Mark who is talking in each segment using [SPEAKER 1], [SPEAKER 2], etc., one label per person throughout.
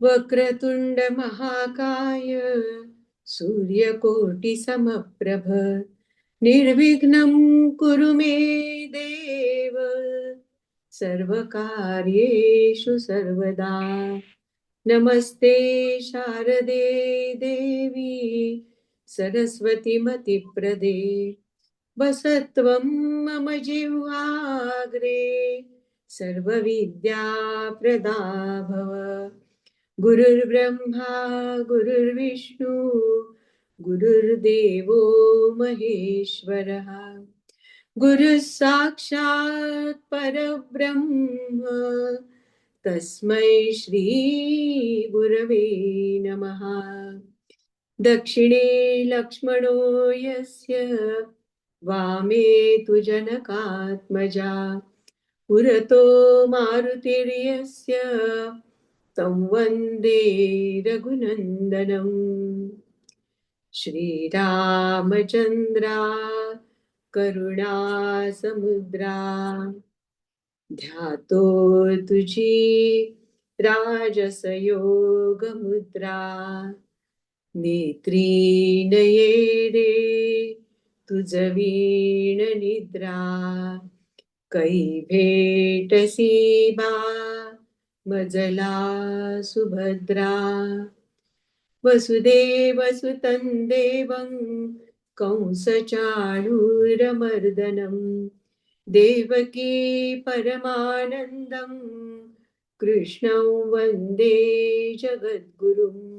[SPEAKER 1] वक्रतुंड महाकाय सूर्यकोटि समप्रभ निर्विघ्नं कुरु मे देव सर्वकार्येषु सर्वदा। नमस्ते शारदे देवी सरस्वती मतिप्रदे वसत्वं मम जिह्वाग्रे सर्वविद्याप्रदा भव। गुरुर्ब्रह्मा गुरुर्विष्णु गुरुर्देवो महेश्वरः गुरुः साक्षात् परब्रह्म तस्मै श्री गुरवे नमः। दक्षिणे लक्ष्मणो यस्य वामे तु जनकात्मजा पुरतो मारुतिर्यस्य तं वन्दे रघुनन्दनम्। श्रीरामचन्द्रा करुणासमुद्रा ध्यातो तुझी राजसयोगमुद्रा नेत्री नये रे तुझ वीण निद्रा कै भेटसी बा मजला सुभद्रा वसुदेवसुतं देवं कंसचाणूरमर्दनं देवकी परमानन्दं कृष्णं वन्दे जगद्गुरुम्।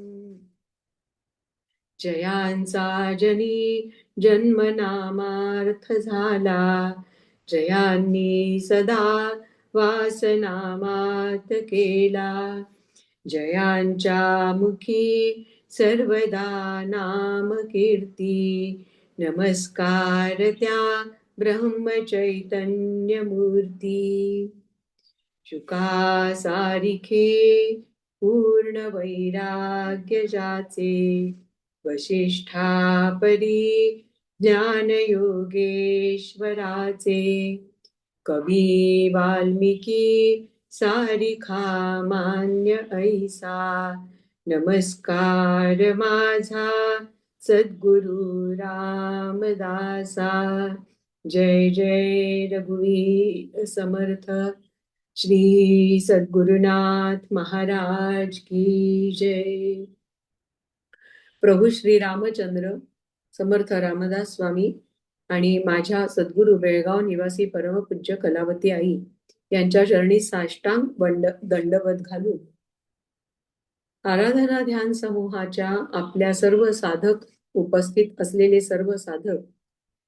[SPEAKER 1] जयांचा जनी जन्मनामार्थ झाला जयांनी सदा वासनामात केला जयांच्या मुखी सर्वदा नाम कीर्ती नमस्कार त्या ब्रह्मचैतन्य मूर्ती शुका सारिखे पूर्ण वैराग्य जाचे वसिष्ठापरी ज्ञान योगेश्वराचे कवी वाल्मिकी सारिखा मान्य ऐसा नमस्कार माझा सद्गुरु रामदासा। जय जय रघुवीर समर्थ श्री सद्गुरुनाथ महाराज की जय। प्रभू श्री रामचंद्र समर्थ रामदास स्वामी आणि माझ्या सद्गुरु बेळगाव निवासी परमपूज्य कलावती आई यांच्या चरणी साष्टांग दंडवत घालून आराधना ध्यान समूहाच्या आपल्या सर्व साधक उपस्थित असलेले सर्व साधक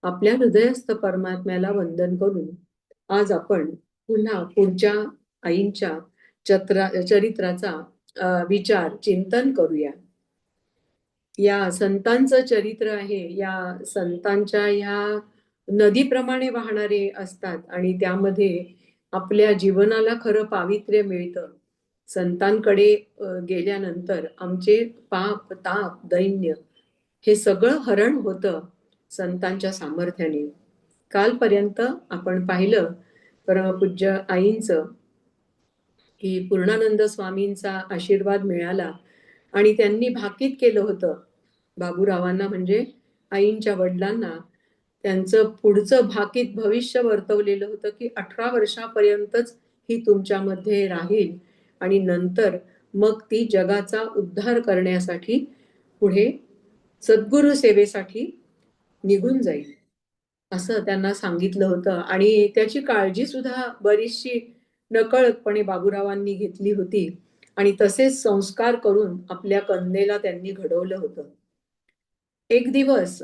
[SPEAKER 1] आपल्या हृदयस्थ परमात्म्याला वंदन करून आज आपण पुन्हा पुढच्या आईंच्या चरित्राचा विचार चिंतन करूया। या संतांचं चरित्र आहे, या संतांच्या या नदीप्रमाणे वाहणारे असतात आणि त्यामध्ये आपल्या जीवनाला खरं पावित्र्य मिळतं। संतांकडे गेल्यानंतर आमचे पाप ताप दैन्य हे सगळं हरण होतं संतांच्या सामर्थ्याने। कालपर्यंत आपण पाहिलं परमपूज्य आईंचं की पूर्णानंद स्वामींचा आशीर्वाद मिळाला आणि त्यांनी भाकीत केलं होतं बाबूरावांना म्हणजे आईंच्या वडिलांना त्यांचं पुढचं भाकीत भविष्य वर्तवलेलं होतं की 18 वर्षापर्यंतच ही तुमच्यामध्ये राहील आणि नंतर मग ती जगाचा उद्धार करण्यासाठी पुढे सद्गुरु सेवेसाठी निघून जाईल असं त्यांना सांगितलं होतं। आणि त्याची काळजी सुद्धा बरीचशी नकळतपणे बाबूरावांनी घेतली होती आणि तसेच संस्कार करून आपल्या कन्येला त्यांनी घडवलं होतं। एक दिवस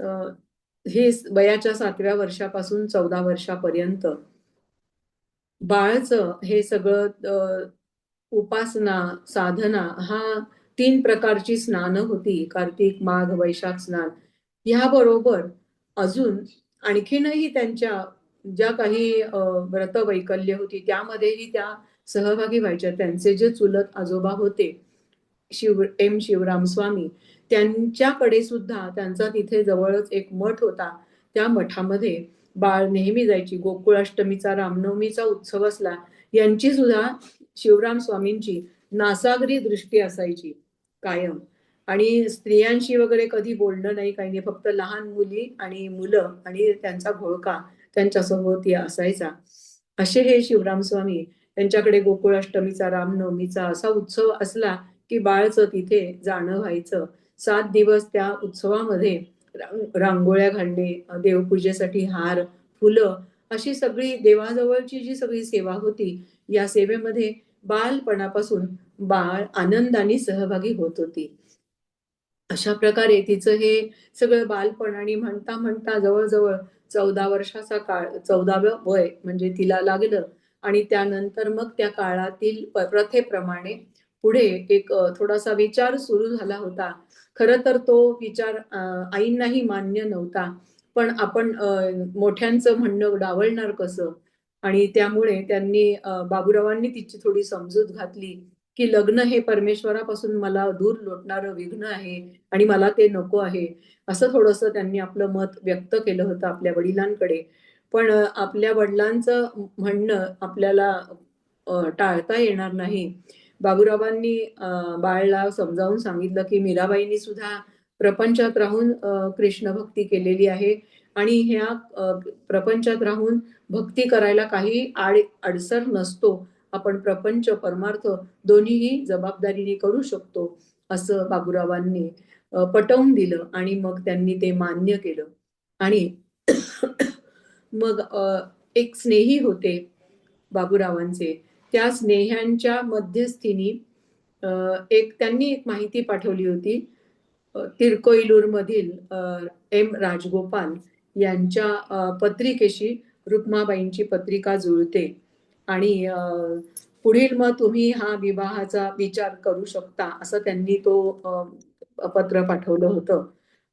[SPEAKER 1] हे वयाच्या 7व्या वर्षापासून 14 वर्षापर्यंत बाळचं हे सगळं उपासना साधना हा 3 प्रकारची स्नानं होती, कार्तिक माघ वैशाख स्नान। ह्याबरोबर अजून आणखीनही त्यांच्या ज्या काही व्रत वैकल्य होती त्यामध्येही त्या सहभागी व्हायच्या। त्यांचे जे चुलत आजोबा होते शिवराम स्वामी त्यांच्याकडे सुद्धा त्यांचा तिथे जवळच एक मठ होता। त्या मठामध्ये बाळ नेहमी जायची। गोकुळाष्टमीचा रामनवमीचा उत्सव असला यांची सुद्धा शिवराम स्वामींची नासागरी दृष्टी असायची कायम. आणि स्त्रियांशी वगैरे कधी बोलणं नाही, काही नाही. फक्त लहान मुली आणि मुलं आणि त्यांचा घोळका त्यांच्या सभोवती असायचा. असे हे शिवराम स्वामी. त्यांच्याकडे गोकुळाष्टमीचा, रामनवमीचा असा उत्सव असला की बाळचं तिथे जाणं व्हायचं. 7 दिवस त्या उत्सवामध्ये रांगोळ्या घालणे, देवपूजेसाठी हार, फुलं अशी सगळी देवाजवळची जी सगळी सेवा होती, या सेवेमध्ये बालपणापासून बाळ आनंदाने सहभागी होत होती. अशा प्रकारे तिचं हे सगळं बालपण आणि म्हणता म्हणता जवळ-जवळ 14 वर्षाचा काळ, 14वं वय म्हणजे तिला लागलं आणि त्यानंतर मग त्या काळातील प्रथेप्रमाणे पुढे एक थोडासा विचार सुरू झाला होता. खरं तर तो विचार आईंनाही मान्य नव्हता. पण आपण मोठ्यांचं म्हणणं डावलणार कसं? आणि त्यामुळे त्यांनी बाबूरावांनी तिची थोडी समजूत घातली, की लग्न हे परमेश्वरापासून मला दूर लोटणारं विघ्न आहे आणि मला ते नको आहे. असं थोडंसं त्यांनी आपलं मत व्यक्त केलं होतं आपल्या वडिलांकडे. पण आपल्या वडिलांचं म्हणणं आपल्याला टाळता येणार नाही. बाबूरावांनी बाळला समजावून सांगितलं, की मीराबाईंनी सुद्धा प्रपंचात राहून कृष्ण भक्ती केलेली आहे आणि ह्या प्रपंचात राहून भक्ती करायला काही अडसर नसतो. आपण प्रपंच, परमार्थ दोन्हीही जबाबदारीने करू शकतो, असं बाबूरावांनी पटवून दिलं आणि मग त्यांनी ते मान्य केलं. आणि मग एक स्नेही होते बाबूरावांचे. त्या स्नेह्यांच्या मध्यस्थीनी त्यांनी एक माहिती पाठवली होती. तिरकोईलूरमधील एम. राजगोपाल यांच्या पत्रिकेशी रुक्माबाईंची पत्रिका जुळते आणि पुढील मग तुम्ही हा विवाहाचा विचार करू शकता, असं त्यांनी तो पत्र पाठवलं होतं.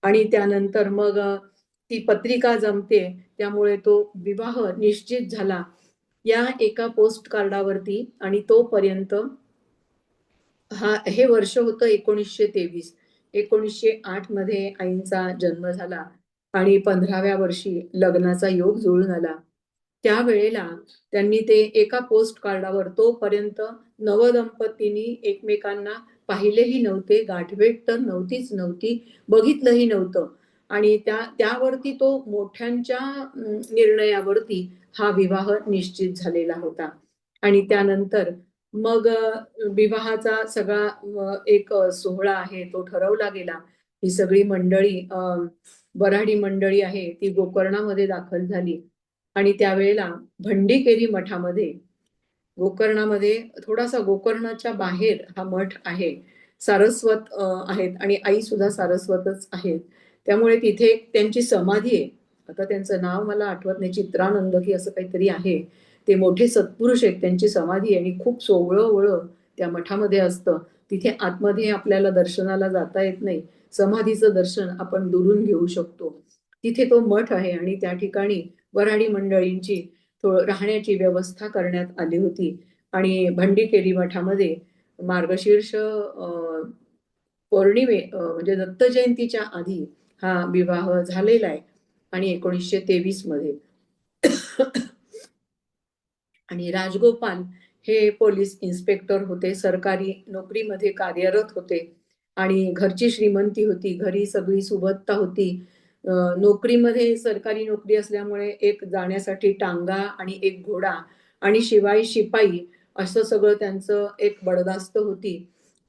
[SPEAKER 1] आणि त्यानंतर मग ती पत्रिका जमते, त्यामुळे तो विवाह निश्चित झाला. या एका पोस्ट कार्डावरती आणि तोपर्यंत हे वर्ष होतं 1923. 1908 मध्ये आईंचा जन्म झाला आणि 15व्या वर्षी लग्नाचा योग जुळून आला. त्यावेळेला त्यांनी ते एका पोस्ट कार्डावर तोपर्यंत नवदंपतींनी एकमेकांना पाहिलेही नव्हते, गाठभेट तर नव्हतीच नव्हती, बघितलंही नव्हतं. आणि त्यावरती तो मोठ्यांच्या निर्णयावरती हा विवाह निश्चित झालेला होता. आणि त्यानंतर मग विवाहाचा सगळा एक सोहळा आहे तो ठरवला गेला. ही सगळी मंडळी वऱ्हाडी मंडळी आहे ती गोकर्णामध्ये दाखल झाली आणि त्यावेळेला भंडीकेरी मठामध्ये, गोकर्णामध्ये थोडासा गोकर्णाच्या बाहेर हा मठ आहे. सारस्वत आहेत आणि आई सुद्धा सारस्वतच आहेत. त्यामुळे तिथे त्यांची समाधी आहे. आता त्यांचं नाव मला आठवत नाही, चित्रानंद की असं काहीतरी आहे. ते मोठे सत्पुरुष आहेत, त्यांची समाधी आहे आणि खूप सोवळं त्या मठामध्ये असतं. तिथे आतमध्ये आपल्याला दर्शनाला जाता येत नाही. समाधीचं दर्शन आपण दुरून घेऊ शकतो. तिथे तो मठ आहे आणि त्या ठिकाणी वऱ्हाडी मंडळींची राहण्याची व्यवस्था करण्यात आली होती. आणि भंडीकेरी मठामध्ये मार्गशीर्ष पौर्णिमे म्हणजे दत्त जयंतीच्या आधी हा विवाह झालेला आहे आणि 1923 मध्ये. आणि राजगोपाल हे पोलीस इन्स्पेक्टर होते, सरकारी नोकरीमध्ये कार्यरत होते आणि घरची श्रीमंती होती, घरी सगळी सुबत्ता होती. नोकरीमध्ये सरकारी नोकरी असल्यामुळे एक जाण्यासाठी टांगा आणि एक घोडा आणि शिवाय शिपाई असं सगळं त्यांचं एक बडदास्त होती.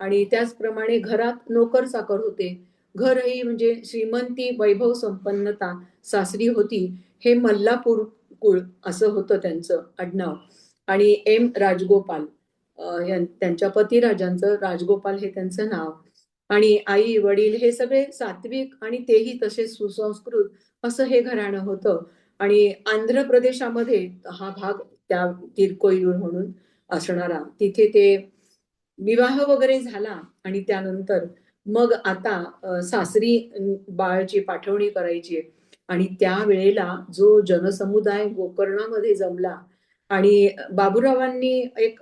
[SPEAKER 1] आणि त्याचप्रमाणे घरात नोकर चाकर होते. घरही म्हणजे श्रीमंती, वैभव संपन्नता सासरी होती. हे मल्लापूर कुळ असं होतं त्यांचं आडनाव. आणि एम. राजगोपाल त्यांच्या पतिराजांचं राजगोपाल हे त्यांचं नाव. आणि आई वडील हे सगळे सात्विक आणि तेही तसे सुसंस्कृत असं हे घराणं होतं. आणि आंध्र प्रदेशामध्ये हा भाग, त्या तिरकोईलूर म्हणून असणारा, तिथे ते विवाह वगैरे झाला. आणि त्यानंतर मग आता सासरी बाळची पाठवणी करायची आहे. आणि त्यावेळेला जो जनसमुदाय गोकर्णामध्ये जमला आणि बाबूरावांनी एक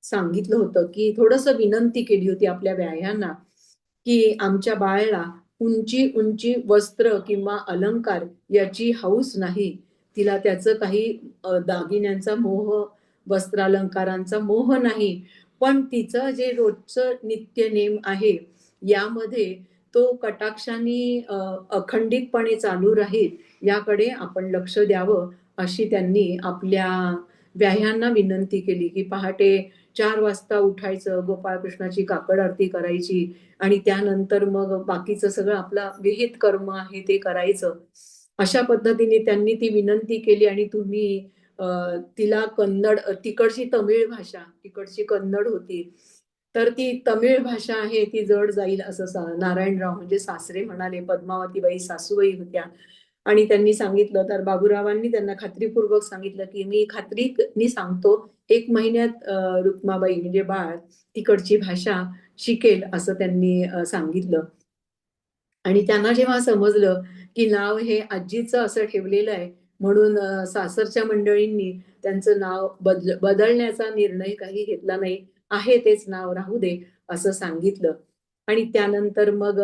[SPEAKER 1] सांगितलं होतं की थोडंसं विनंती केली होती आपल्या व्याह्यांना की आमच्या बाळाला उंची उंची वस्त्र किंवा अलंकार याची हौस नाही. तिला त्याचं काही दागिन्यांचा मोह, वस्त्रालंकारांचा मोह नाही. पण तिचं जे रोजचं नित्यनेम आहे यामध्ये तो कटाक्षाने अखंडितपणे चालू राहील याकडे आपण लक्ष द्यावं, अशी त्यांनी आपल्या व्याह्यांना विनंती केली की पहाटे 4 वाजता उठायचं, गोपाळकृष्णाची काकड आरती करायची आणि त्यानंतर मग बाकीचं सगळं आपलं विहित कर्म आहे ते करायचं. अशा पद्धतीने त्यांनी ती विनंती केली आणि तुम्ही तिला कन्नड, तिकडची तमिळ भाषा, तिकडची कन्नड होती. तर ती तमिळ भाषा आहे ती जड जाईल असं नारायणराव म्हणजे सासरे म्हणाले. पद्मावतीबाई सासूबाई होत्या आणि त्यांनी सांगितलं. तर बाबूरावांनी त्यांना खात्रीपूर्वक सांगितलं की मी खात्रीने सांगतो 1 महिन्यात रुक्माबाई म्हणजे बाळ तिकडची भाषा शिकेल असं त्यांनी सांगितलं. आणि त्यांना जेव्हा समजलं की नाव हे आजीचं असं ठेवलेलं आहे म्हणून सासरच्या मंडळींनी त्यांचं नाव बदलण्याचा निर्णय काही घेतला नाही. आहे तेच नाव राहू दे असं सांगितलं. आणि त्यानंतर मग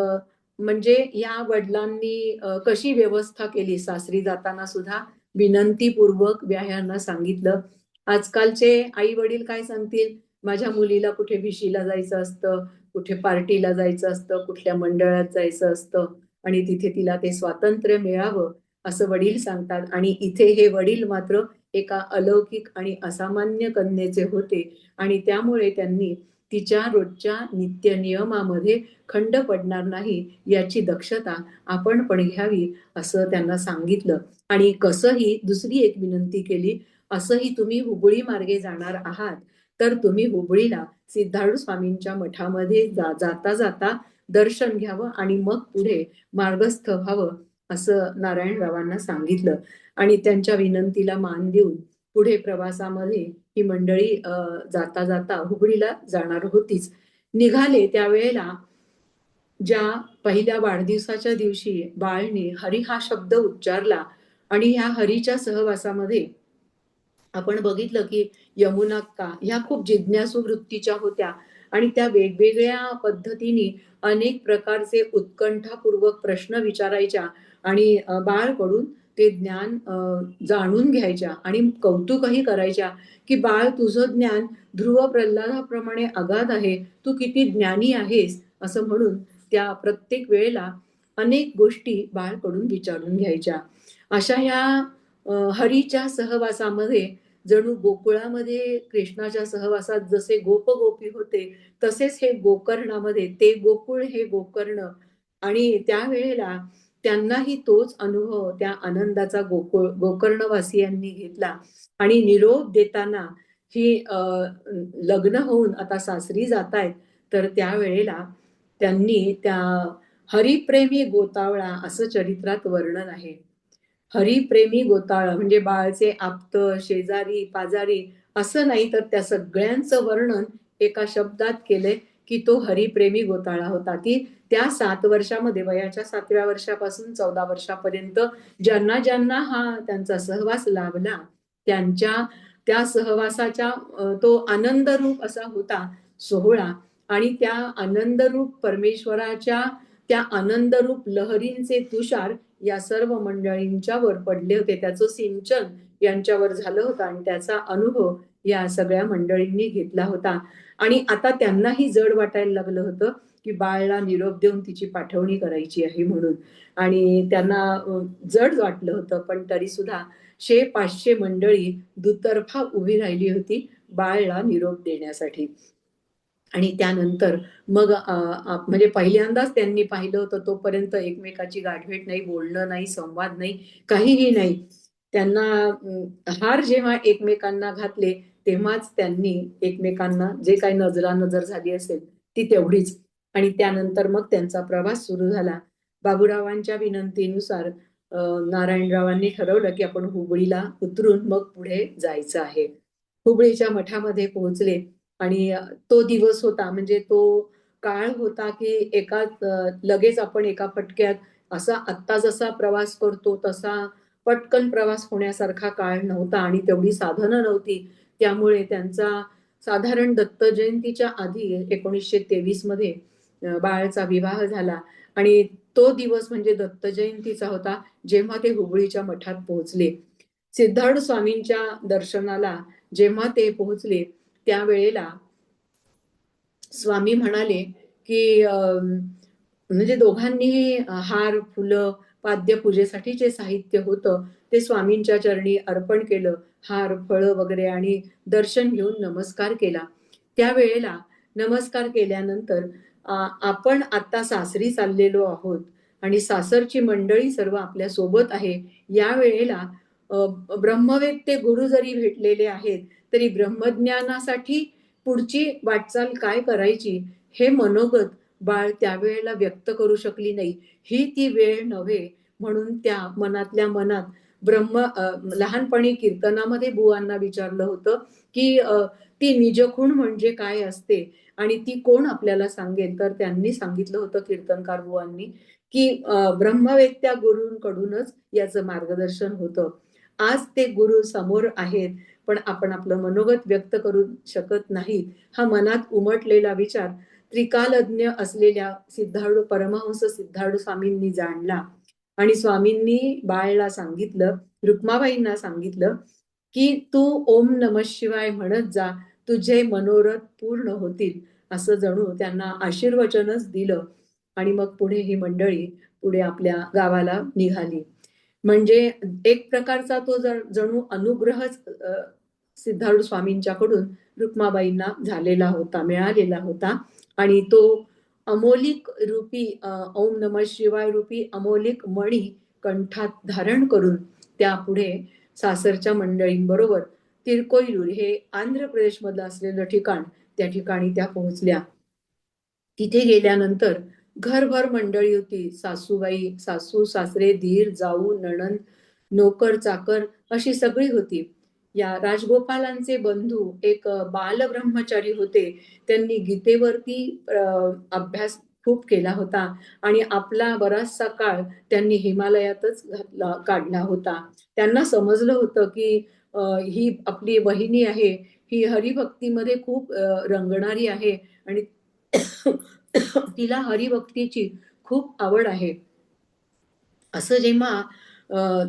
[SPEAKER 1] म्हणजे या वडिलांनी कशी व्यवस्था केली सासरी जाताना सुद्धा विनंतीपूर्वक व्याह्यांना सांगितलं. आजकालचे आई वडील काय सांगतील, माझ्या मुलीला कुठे भिशीला जायचं असतं, कुठे पार्टीला जायचं असतं, कुठल्या मंडळात जायचं असतं आणि तिथे तिला ते स्वातंत्र्य मिळावं असं वडील सांगतात. आणि इथे हे वडील मात्र एका अलौकिक आणि असामान्य कन्येचे होते आणि त्यामुळे त्यांनी तिच्या रोजच्या नित्यनियमामध्ये खंड पडणार नाही याची दक्षता आपण पण घ्यावी असं त्यांना सांगितलं. आणि कसंही दुसरी एक विनंती केली, असंही तुम्ही हुबळी मार्गे जाणार आहात तर तुम्ही हुबळीला सिद्धार्थ स्वामींच्या मठामध्ये जाता जाता दर्शन घ्यावं आणि मग पुढे मार्गस्थ व्हावं असं नारायणरावांना सांगितलं. आणि त्यांच्या विनंतीला मान देऊन पुढे प्रवासामध्ये ही मंडळी जाता जाता हुबळीला जाणार होतीच. निघाले त्यावेळेला ज्या पहिल्या वाढदिवसाच्या दिवशी बाळने हरी हा शब्द उच्चारला आणि ह्या हरीच्या सहवासामध्ये आपण बघितलं की यमुनाक्का ह्या खूप जिज्ञासू वृत्तीच्या होत्या आणि त्या वेगवेगळ्या पद्धतीने अनेक प्रकारचे उत्कंठापूर्वक प्रश्न विचारायच्या आणि बाळकडून ते ज्ञान जाणून घ्यायच्या आणि कौतुकही करायच्या की बाळ तुझं ज्ञान ध्रुव प्रल्हादाप्रमाणे अगाध आहे, तू किती ज्ञानी आहेस असं म्हणून त्या प्रत्येक वेळेला अनेक गोष्टी बाळकडून विचारून घ्यायच्या. अशा ह्या हरीच्या सहवासामध्ये जणू गोकुळामध्ये कृष्णाच्या सहवासात जसे गोपगोपी होते तसेच हे गोकर्णामध्ये ते गोकुळ हे गोकर्ण आणि त्यावेळेला त्यांनाही तोच अनुभव त्या आनंदाचा गोकर्णवासियांनी घेतला. आणि निरोप देताना ही लग्न होऊन आता सासरी जातायत तर त्यावेळेला त्यांनी त्या हरिप्रेमी गोतावळा असं चरित्रात वर्णन आहे. हरिप्रेमी गोतावळा म्हणजे बाळचे आप्त, शेजारी, पाजारी असं नाही तर त्या सगळ्यांचं वर्णन एका शब्दात केलंय की तो हरिप्रेमी गोताळा होता. की त्या 7 वर्षामध्ये वयाच्या 7व्या वर्षापासून 14 वर्षापर्यंत ज्यांना ज्यांना हा त्यांचा सहवास लाभला त्यांच्या त्या सहवासाच्या तो आनंदरूप असा होता सोहळा आणि त्या आनंदरूप परमेश्वराच्या त्या आनंदरूप लहरींचे तुषार या सर्व मंडळींच्या वर पडले होते. त्याचं सिंचन यांच्यावर झालं होतं आणि त्याचा अनुभव या सगळ्या मंडळींनी घेतला होता. आणि आता त्यांनाही जड वाटायला लागलं होतं की बाळला निरोप देऊन तिची पाठवणी करायची आहे म्हणून. आणि त्यांना जड वाटलं होतं पण तरी सुद्धा 100-500 मंडळी दुतर्फा उभी राहिली होती बाळला निरोप देण्यासाठी. आणि त्यानंतर मग म्हणजे पहिल्यांदाच त्यांनी पाहिलं होतं तोपर्यंत एकमेकाची गाठभेट नाही, बोलणं नाही, संवाद नाही, काहीही नाही. त्यांना हार जेव्हा एकमेकांना घातले तेव्हाच त्यांनी एकमेकांना जे काही नजरानजर झाली असेल ती तेवढीच. आणि त्यानंतर मग त्यांचा प्रवास सुरू झाला. बाबूरावांच्या विनंतीनुसार नारायणरावांनी ठरवलं की आपण हुबळीला उतरून मग पुढे जायचं आहे. हुबळीच्या मठामध्ये पोहोचले आणि तो दिवस होता म्हणजे तो काळ होता की लगेच आपण एका फटक्यात असा आत्ता जसा प्रवास करतो तसा पटकन प्रवास होण्यासारखा काळ नव्हता आणि तेवढी साधनं नव्हती. त्यामुळे त्यांचा साधारण दत्त जयंतीच्या आधी 1923 मध्ये बाळाचा विवाह झाला आणि तो दिवस म्हणजे दत्त जयंतीचा होता जेव्हा ते हुबळीच्या मठात पोहोचले. सिद्धार्थ स्वामींच्या दर्शनाला जेव्हा ते पोहोचले त्यावेळेला स्वामी म्हणाले की म्हणजे दोघांनीही हार, फुलं, पाद्यपूजेसाठी जे साहित्य होतं ते स्वामींच्या चरणी अर्पण केलं. हार, फळं वगैरे आणि दर्शन घेऊन नमस्कार केला. त्यावेळेला नमस्कार केल्यानंतर आपण आता सासरी चाललेलो आहोत आणि सासरची मंडळी सर्व आपल्या सोबत आहे. या वेळेला ब्रह्मवेत्ते गुरु जरी भेटलेले आहेत, तरी ब्रह्मज्ञानासाठी पुढची वाटचाल काय करायची हे मनोगत बाळ त्यावेळेला व्यक्त करू शकली नाही. ही ती वेळ नव्हे म्हणून त्या मनातल्या मनात लहानपणी कीर्तनामध्ये बुवांना विचारलं होतं की ती निजखूण म्हणजे काय असते आणि ती कोण आपल्याला सांगेल, तर त्यांनी सांगितलं होतं कीर्तनकार बुवांनी की ब्रह्मवेत्त्या गुरूंकडूनच याचं मार्गदर्शन होतं. आज ते गुरु समोर आहेत, पण आपण आपलं मनोगत व्यक्त करू शकत नाही. हा मनात उमटलेला विचार त्रिकालज्ञ असलेल्या परमहंस सिद्धार्थ स्वामींनी जाणला आणि स्वामींनी बाळला सांगितलं, रुक्माबाईंना सांगितलं की तू ओम नमः शिवाय म्हणत जा, तुझे मनोरथ पूर्ण होतील. असं जणू त्यांना आशीर्वचनच दिलं आणि मग पुढे ही मंडळी पुढे आपल्या गावाला निघाली. म्हणजे एक प्रकारचा तो जणू अनुग्रहच सिद्धार्थ स्वामींच्याकडून रुक्माबाईंना झालेला होता, मिळालेला होता आणि तो अमोलिक रूपी ओम नमः शिवाय रूपी अमोलिक मणी कंठात धारण करून त्या पुढे सासरच्या मंडळींबरोबर तिरकोईलूर हे आंध्र प्रदेशमधलं असलेलं ठिकाण, त्या ठिकाणी त्या पोहोचल्या. तिथे गेल्यानंतर घरभर मंडळी होती. सासूबाई, सासू सासरे, धीर, जाऊ, नणंद, नोकर चाकर अशी सगळी होती. या राजगोपालांचे बंधू एक बालब्रह्मचारी होते. त्यांनी गीतेवरती अभ्यास खूप केला होता आणि आपला बराचसा काळ त्यांनी हिमालयातच काढला होता. त्यांना समजलं होतं की ही आपली वहिनी आहे, ही हरिभक्तीमध्ये खूप रंगणारी आहे आणि तिला हरिभक्तीची खूप आवड आहे. असं जेव्हा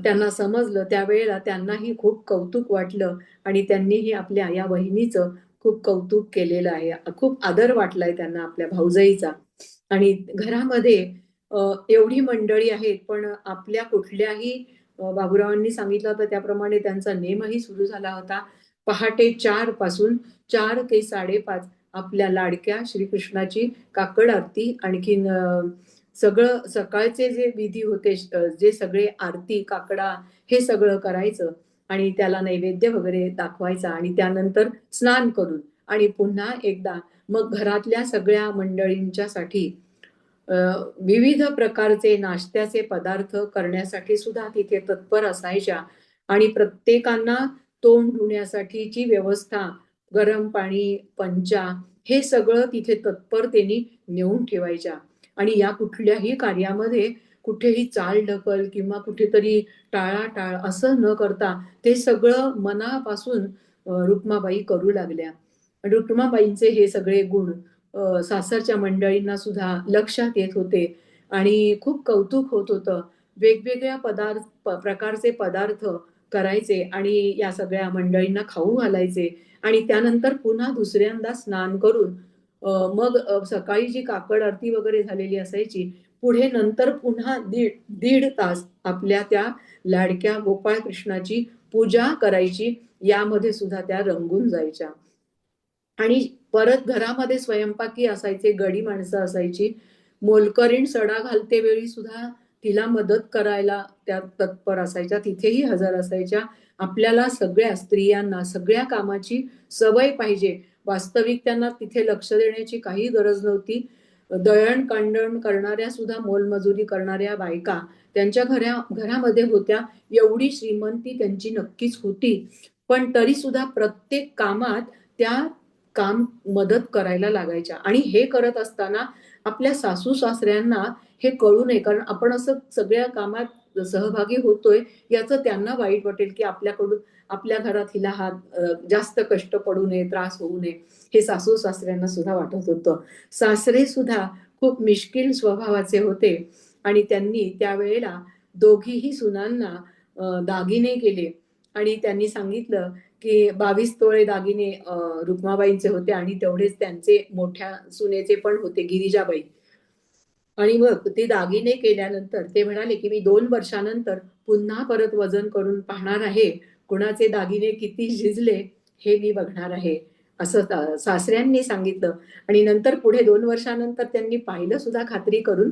[SPEAKER 1] त्यांना समजलं त्यावेळेला त्यांनाही खूप कौतुक वाटलं आणि त्यांनीही आपल्या या वहिनीचं खूप कौतुक केलेलं आहे. खूप आदर वाटलाय त्यांना आपल्या भाऊजाईचा. आणि घरामध्ये एवढी मंडळी आहेत, पण आपल्या कुठल्याही बाबूरावांनी सांगितलं होतं त्याप्रमाणे त्यांचा नेमही सुरू झाला होता. पहाटे 4 पासून 4 ते 5:30 आपल्या लाडक्या श्रीकृष्णाची काकड आरती, आणखीन सगळं सकाळचे जे विधी होते, जे सगळे आरती, काकडा हे सगळं करायचं आणि त्याला नैवेद्य वगैरे दाखवायचा आणि त्यानंतर स्नान करून आणि पुन्हा एकदा मग घरातल्या सगळ्या मंडळींच्यासाठी विविध प्रकारचे नाश्त्याचे पदार्थ करण्यासाठी सुद्धा तिथे तत्पर असायच्या आणि प्रत्येकांना तोंड धुण्यासाठीची व्यवस्था, गरम पाणी, पंचा हे सगळं तिथे तत्परतेने नेऊन ठेवायच्या. आणि या कुठल्याही कार्यामध्ये कुठेही चालढकल किंवा कुठेतरी टाळाटाळ असं न करता ते सगळं मनापासून रुक्माबाई करू लागल्या. रुक्माबाईंचे हे सगळे गुण सासरच्या मंडळींना सुद्धा लक्षात येत होते आणि खूप कौतुक होत होतं. वेगवेगळ्या प्रकारचे पदार्थ करायचे आणि या सगळ्या मंडळींना खाऊ घालायचे आणि त्यानंतर पुन्हा दुसऱ्यांदा स्नान करून मग सकाळी जी काकड आरती वगैरे झालेली असायची, पुढे नंतर पुन्हा दीड तास आपल्या त्या लाडक्या गोपाळ कृष्णाची पूजा करायची. यामध्ये सुद्धा त्या रंगून जायच्या आणि परत घरामध्ये स्वयंपाकी असायचे, गडी माणसं असायची. मोलकरीण सडा घालते वेळी सुद्धा तिला मदत करायला त्या तत्पर असायच्या, तिथेही हजर असायच्या. आपल्याला सगळ्या स्त्रियांना सगळ्या कामाची सवय पाहिजे. वास्तविक त्यांना तिथे लक्ष देण्याची काही गरज नव्हती. दळणकांडण करणाऱ्या सुद्धा, मोलमजुरी करणाऱ्या बायका त्यांच्या घरामध्ये होत्या. एवढी श्रीमंती त्यांची नक्कीच होती, पण तरी सुद्धा प्रत्येक कामात त्या काम मदत करायला लागायच्या आणि हे करत असताना आपल्या सासू सासऱ्यांना हे कळू नये, कारण आपण असं सगळ्या कामात सहभागी होतोय याचं त्यांना वाईट वाटेल की आपल्याकडून आपल्या घरात हिला जास्त कष्ट पडू नये, त्रास होऊ नये, हे सासू सासऱ्यांना सुद्धा वाटत होतं. सासरे सुद्धा खूप मिश्किल स्वभावाचे होते आणि त्यांनी त्यावेळेला दोघीही सुनांना दागिने केले आणि त्यांनी सांगितलं की 22 तोळे दागिने रुक्माबाईंचे होते आणि तेवढेच त्यांचे मोठ्या सुनेचे पण होते, गिरिजाबाई. आणि मग ते दागिने केल्यानंतर ते म्हणाले, की मी 2 वर्षानंतर पुन्हा परत वजन करून पाहणार आहे. कुणाचे दागिने किती झिजले हे मी बघणार आहे. असं सासऱ्यांनी सांगितलं आणि नंतर पुढे 2 वर्षानंतर त्यांनी पाहिलं सुद्धा खात्री करून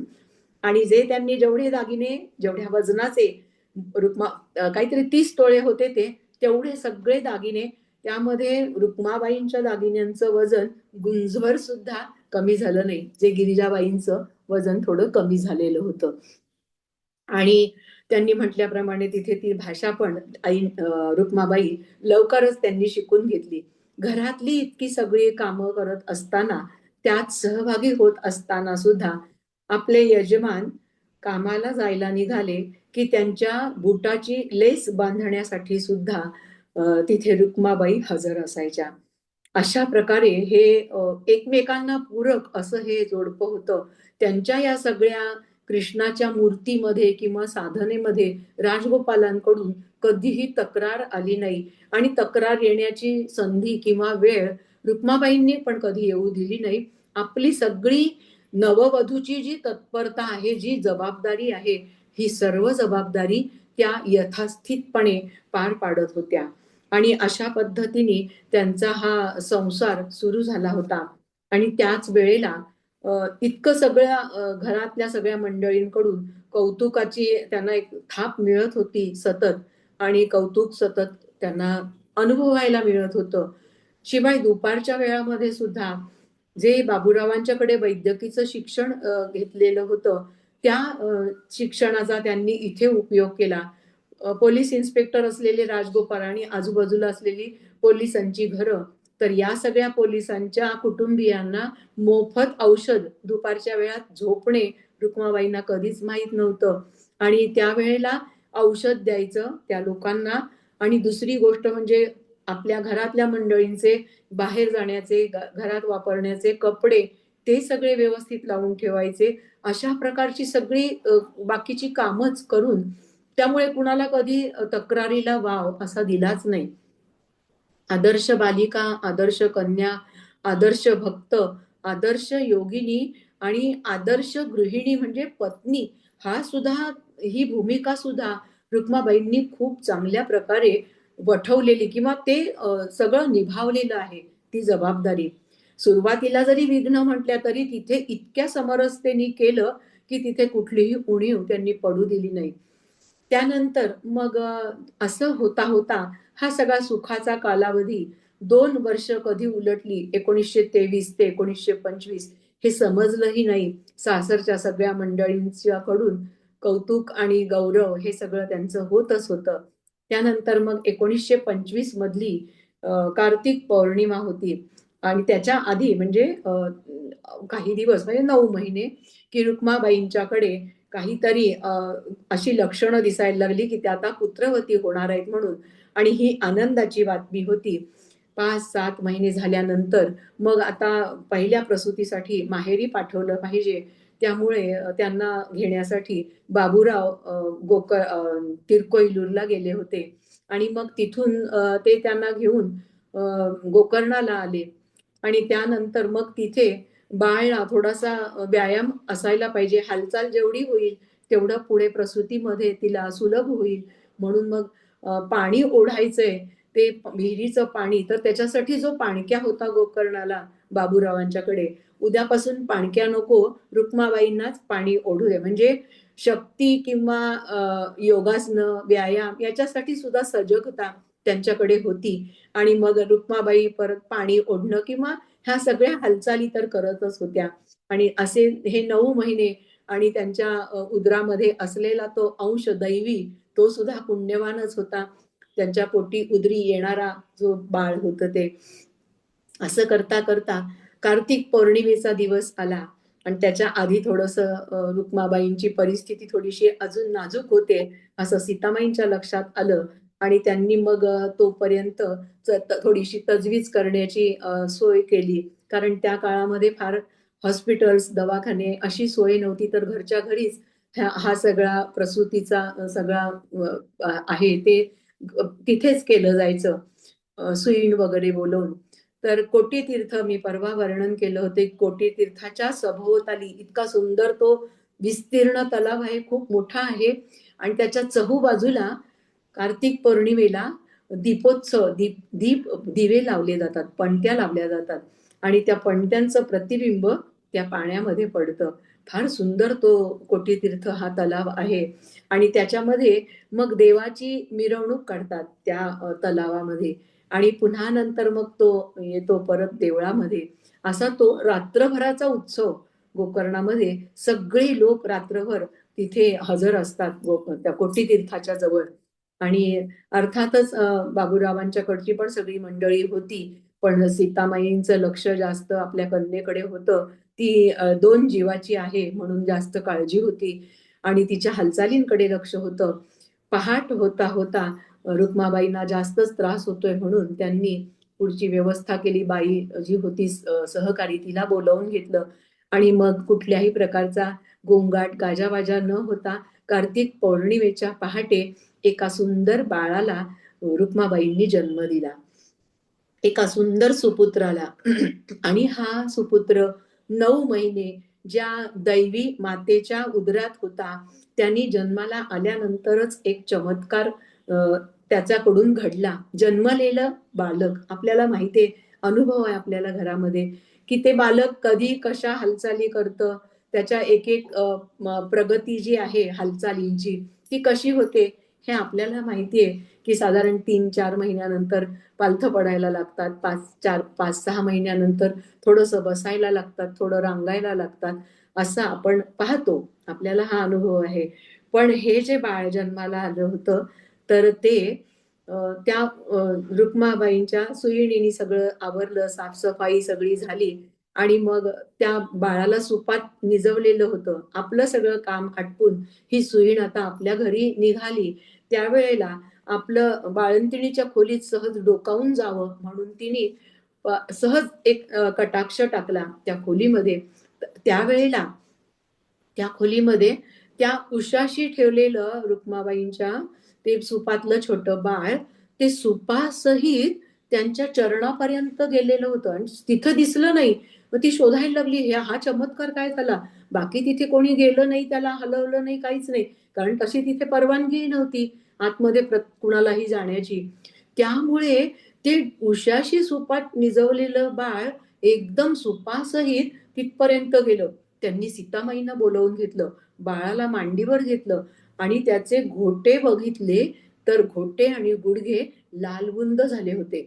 [SPEAKER 1] आणि जे त्यांनी जेवढे दागिने जेवढ्या वजनाचे काहीतरी 30 तोळे होते ते, तेवढे सगळे दागिने त्यामध्ये रुक्माबाईंच्या दागिन्यांचं वजन गुंजभर सुद्धा कमी झालं नाही. जे गिरिजाबाईंचं वजन थोडं कमी झालेलं होतं. आणि त्यांनी म्हटल्याप्रमाणे तिथे ती भाषा पण रुक्माबाई लवकरच त्यांनी शिकून घेतली. घरातली इतकी सगळी कामं करत असताना, त्यात सहभागी होत असताना सुद्धा आपले यजमान कामाला जायला निघाले, की त्यांच्या बुटाची लेस बांधण्यासाठी सुद्धा तिथे रुक्माबाई हजर असायच्या. अशा प्रकारे हे एकमेकांना पूरक असं हे जोडपं होतं. त्यांच्या या सगळ्या कृष्णाच्या मूर्तीमध्ये किंवा साधनेमध्ये राजगोपालांकडून कधीही तक्रार आली नाही आणि तक्रार येण्याची संधी किंवा वेळ रुक्माबाईंनी पण कधी येऊ दिली नाही. आपली सगळी नववधूची जी तत्परता आहे, जी जबाबदारी आहे, ही सर्व जबाबदारी त्या यथास्थितपणे पार पाडत होत्या आणि अशा पद्धतीने त्यांचा हा संसार सुरू झाला होता. आणि त्याच वेळेला इतकं सगळ्या घरातल्या सगळ्या मंडळींकडून कौतुकाची त्यांना एक थाप मिळत होती सतत आणि कौतुक सतत त्यांना अनुभवायला मिळत होतं. शिवाय दुपारच्या वेळामध्ये सुद्धा जे बाबूरावांच्याकडे वैद्यकीचं शिक्षण घेतलेलं होतं, त्या शिक्षणाचा त्यांनी इथे उपयोग केला. पोलीस इन्स्पेक्टर असलेले राजगोपाळ आणि आजूबाजूला असलेली पोलिसांची घरं, तर या सगळ्या पोलिसांच्या कुटुंबियांना मोफत औषध दुपारच्या वेळात झोपणे रुक्माबाईंना कधीच माहीत नव्हतं आणि त्यावेळेला औषध द्यायचं त्या लोकांना आणि दुसरी गोष्ट म्हणजे आपल्या घरातल्या मंडळींचे बाहेर जाण्याचे, घरात वापरण्याचे कपडे ते सगळे व्यवस्थित लावून ठेवायचे. अशा प्रकारची सगळी बाकीची कामच करून त्यामुळे कुणाला कधी तक्रारीला वाव असा दिलाच नाही. आदर्श बालिका, आदर्श कन्या, आदर्श भक्त, आदर्श योगिनी आणि आदर्श गृहिणी म्हणजे पत्नी हा सुद्धा ही भूमिका सुद्धा रुक्माबाईंनी खूप चांगल्या प्रकारे वठवलेली किंवा ते सगळं निभावलेलं आहे ती जबाबदारी. सुरुवातीला जरी विघ्न म्हटल्या तरी तिथे इतक्या समरसतेने केलं की तिथे कुठलीही उणीव त्यांनी पडू दिली नाही. त्यानंतर मग असं होता होता हा सगळा सुखाचा कालावधी 2 वर्ष कधी उलटली 1923 ते 1925 हे समजलंही नाही. सासरच्या सगळ्या मंडळींच्याकडून कौतुक आणि गौरव हे सगळं त्यांचं होतच होतं. त्यानंतर मग 1925 मधली कार्तिक पौर्णिमा होती आणि त्याच्या आधी म्हणजे काही दिवस म्हणजे 9 महिने की रुक्माबाईंच्याकडे काहीतरी अशी लक्षणं दिसायला लागली की त्या आता पुत्रवती होणार आहेत म्हणून आणि ही आनंदाची बातमी होती. 5-7 महिने झाल्यानंतर मग आता पहिल्या प्रसूतीसाठी माहेरी पाठवलं पाहिजे. त्यामुळे त्यांना घेण्यासाठी बाबूराव तिरकोईलूरला गेले होते आणि मग तिथून ते त्यांना घेऊन गोकर्णाला आले आणि त्यानंतर मग तिथे बाळला थोडासा व्यायाम असायला पाहिजे. हालचाल जेवढी होईल तेवढं पुढे प्रसूतीमध्ये तिला सुलभ होईल म्हणून मग पाणी ओढायचंय ते विहिरीचं पाणी तर त्याच्यासाठी जो पाणक्या होता गोकर्णाला बाबूरावांच्याकडे उद्यापासून पाणक्या नको रुक्माबाईंनाच पाणी ओढू दे म्हणजे शक्ती किंवा योगासनं व्यायाम याच्यासाठी सुद्धा सजगता त्यांच्याकडे होती आणि मग रुक्माबाई परत पाणी ओढणं किंवा ह्या सगळ्या हालचाली तर करतच होत्या आणि असे हे 9 महिने आणि त्यांच्या उदरामध्ये असलेला तो अंश दैवी तो सुद्धा पुण्यवानच होता. त्यांच्या पोटी उदरी येणारा जो बाळ होतं ते. असं करता करता कार्तिक पौर्णिमेचा दिवस आला आणि त्याच्या आधी थोडंसं रुक्माबाईंची परिस्थिती थोडीशी अजून नाजूक होते असं सीतामाईंच्या लक्षात आलं आणि त्यांनी मग तोपर्यंत थोडीशी तजवीज करण्याची सोय केली. कारण त्या काळामध्ये फार हॉस्पिटल्स, दवाखाने अशी सोय नव्हती तर घरच्या घरीच हा सगळा प्रसूतीचा सगळा आहे ते तिथेच केलं जायचं. सुईण वगैरे बोलवून. तर कोटीतीर्थ मी परवा वर्णन केलं होते. कोटीतीर्थाच्या सभोवताली इतका सुंदर तो विस्तीर्ण तलाव आहे, खूप मोठा आहे आणि त्याच्या चहूबाजूला कार्तिक पौर्णिमेला दीपोत्सव, दिवे लावले जातात, पणत्या लावल्या जातात आणि त्या पणत्यांचं प्रतिबिंब त्या पाण्यामध्ये पडतं. फार सुंदर तो कोटीतीर्थ हा तलाव आहे आणि त्याच्यामध्ये मग देवाची मिरवणूक काढतात त्या तलावामध्ये आणि पुन्हा नंतर मग तो येतो परत देवळामध्ये. असा तो रात्रभराचा उत्सव गोकर्णामध्ये. सगळे लोक रात्रभर तिथे हजर असतात त्या कोटीतीर्थाच्या जवळ. आणि अर्थातच बाबूरावांच्याकडची पण सगळी मंडळी होती, पण सीतामाईंचं लक्ष जास्त आपल्या कन्येकडे होतं. ती 2 जीवाची आहे म्हणून जास्त काळजी होती आणि तिच्या हालचालींकडे लक्ष होतं. पहाट होता होता रुक्माबाईंना जास्तच त्रास होतोय म्हणून त्यांनी पुढची व्यवस्था केली. बाई जी होती सहकारी तिला बोलावून घेतलं आणि मग कुठल्याही प्रकारचा गोंगाट गाजावाजा न होता कार्तिक पौर्णिमेच्या पहाटे एका सुंदर बाळाला रुक्माबाईंनी जन्म दिला, एका सुंदर सुपुत्राला. आणि हा सुपुत्र 9 महिने ज्या दैवी मातेच्या उदरात होता, त्यांनी जन्माला आल्यानंतरच एक चमत्कार त्याच्याकडून घडला. जन्मलेलं बालक, आपल्याला माहितीये, अनुभव आहे आपल्याला घरामध्ये, की ते बालक कधी कशा हालचाली करतं, त्याच्या एक एक प्रगती जी आहे हालचालींची ती कशी होते हे आपल्याला माहितीये, की साधारण 3-4 महिन्यानंतर पालथं पडायला लागतात, 5-6 महिन्यानंतर थोडंसं बसायला लागतात, थोडं रांगायला लागतात, असं आपण पाहतो. आपल्याला हा अनुभव आहे. पण हे जे बाळ जन्माला आलं होतं, तर ते त्या रुक्माबाईंच्या सुईणीने सगळं आवरलं, साफसफाई सगळी झाली आणि मग त्या बाळाला सुपात निजवलेलं होतं. आपलं सगळं काम आटपून ही सुईण आता आपल्या घरी निघाली. त्यावेळेला आपलं बाळंतिणीच्या खोलीत सहज डोकावून जावं म्हणून तिने सहज एक कटाक्ष टाकला त्या खोलीमध्ये. त्यावेळेला त्या खोलीमध्ये त्या उशाशी ठेवलेलं रुक्माबाईंच्या ते सुपातलं छोटं बाळ ते सुपासहित त्यांच्या चरणापर्यंत गेलेलं होतं आणि तिथं दिसलं नाही. मग ती शोधायला लागली, हा चमत्कार काय झाला? बाकी तिथे कोणी गेलं नाही, त्याला हलवलं नाही, काहीच नाही, कारण तशी तिथे परवानगी नव्हती आतमध्ये कुणालाही जाण्याची. त्यामुळे ते उशाशी सुपात निजवलेलं बाळ एकदम सुपासहित तिथपर्यंत गेलं. त्यांनी सीतामाईंना बोलावून घेतलं, बाळाला मांडीवर घेतलं आणि त्याचे घोटे बघितले तर घोटे आणि गुडघे लालबुंद झाले होते.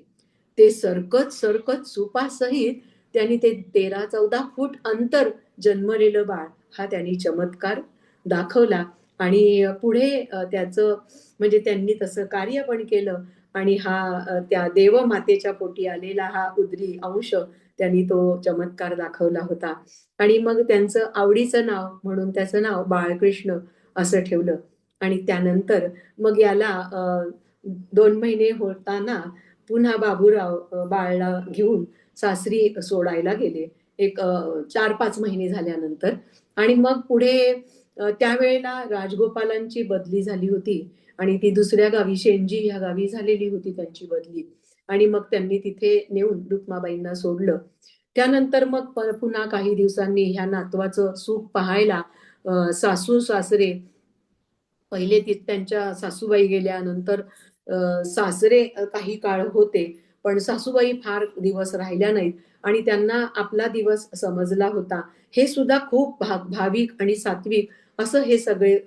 [SPEAKER 1] ते सरकत सरकत सुपासहित त्यांनी ते 13-14 फूट अंतर जन्मलेलं बाळ हा त्यांनी चमत्कार दाखवला आणि पुढे त्याचं म्हणजे त्यांनी तसं कार्य पण केलं आणि हा त्या देवमातेच्या पोटी आलेला हा उदरी अंश त्यांनी तो चमत्कार दाखवला होता. आणि मग त्यांचं आवडीचं नाव म्हणून त्याचं नाव बाळकृष्ण असं ठेवलं. आणि त्यानंतर मग याला 2 महिने होताना पुन्हा बाबूराव बाळला घेऊन सासरी सोडायला गेले. एक 4-5 महिने झाल्यानंतर. आणि मग पुढे त्यावेळेला राजगोपालांची बदली झाली होती आणि ती दुसऱ्या गावी शेंजी ह्या गावी झालेली होती त्यांची बदली. आणि मग त्यांनी तिथे नेऊन रुक्माबाईंना सोडलं. त्यानंतर मग पुन्हा काही दिवसांनी ह्या नातवाचं सुख पाहायला सासू सासरे पहिले त्यांच्या सासूबाई गेल्यानंतर सासरे काही काळ होते, पण सासूबाई फार दिवस राहिल्या नाहीत आणि त्यांना आपला दिवस समजला होता. हे सुद्धा खूप भाविक आणि सात्विक असं हे सगळे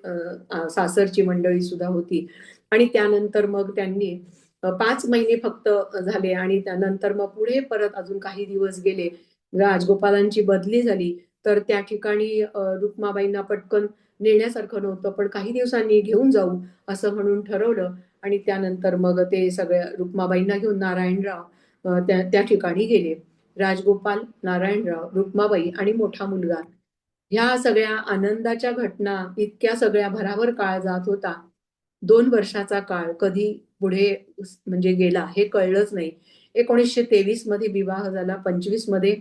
[SPEAKER 1] सासरची मंडळी सुद्धा होती. आणि त्यानंतर मग त्यांनी 5 महिने फक्त झाले आणि त्यानंतर मग पुढे परत अजून काही दिवस गेले. राजगोपालांची बदली झाली, तर त्या ठिकाणी रुक्माबाईंना पटकन नेण्यासारखं नव्हतं, पण काही दिवसांनी घेऊन जाऊ असं म्हणून ठरवलं. आणि त्यानंतर मग ते सगळ्या रुक्माबाईंना घेऊन नारायणराव त्या ठिकाणी गेले. राजगोपाल, नारायणराव, रुक्माबाई आणि मोठा मुलगा, ह्या सगळ्या आनंदाच्या घटना इतक्या सगळ्या भराभर काळ जात होता. 2 वर्षाचा काळ कधी पुढे म्हणजे गेला हे कळलंच नाही. 1923 मध्ये विवाह झाला, 25 मध्ये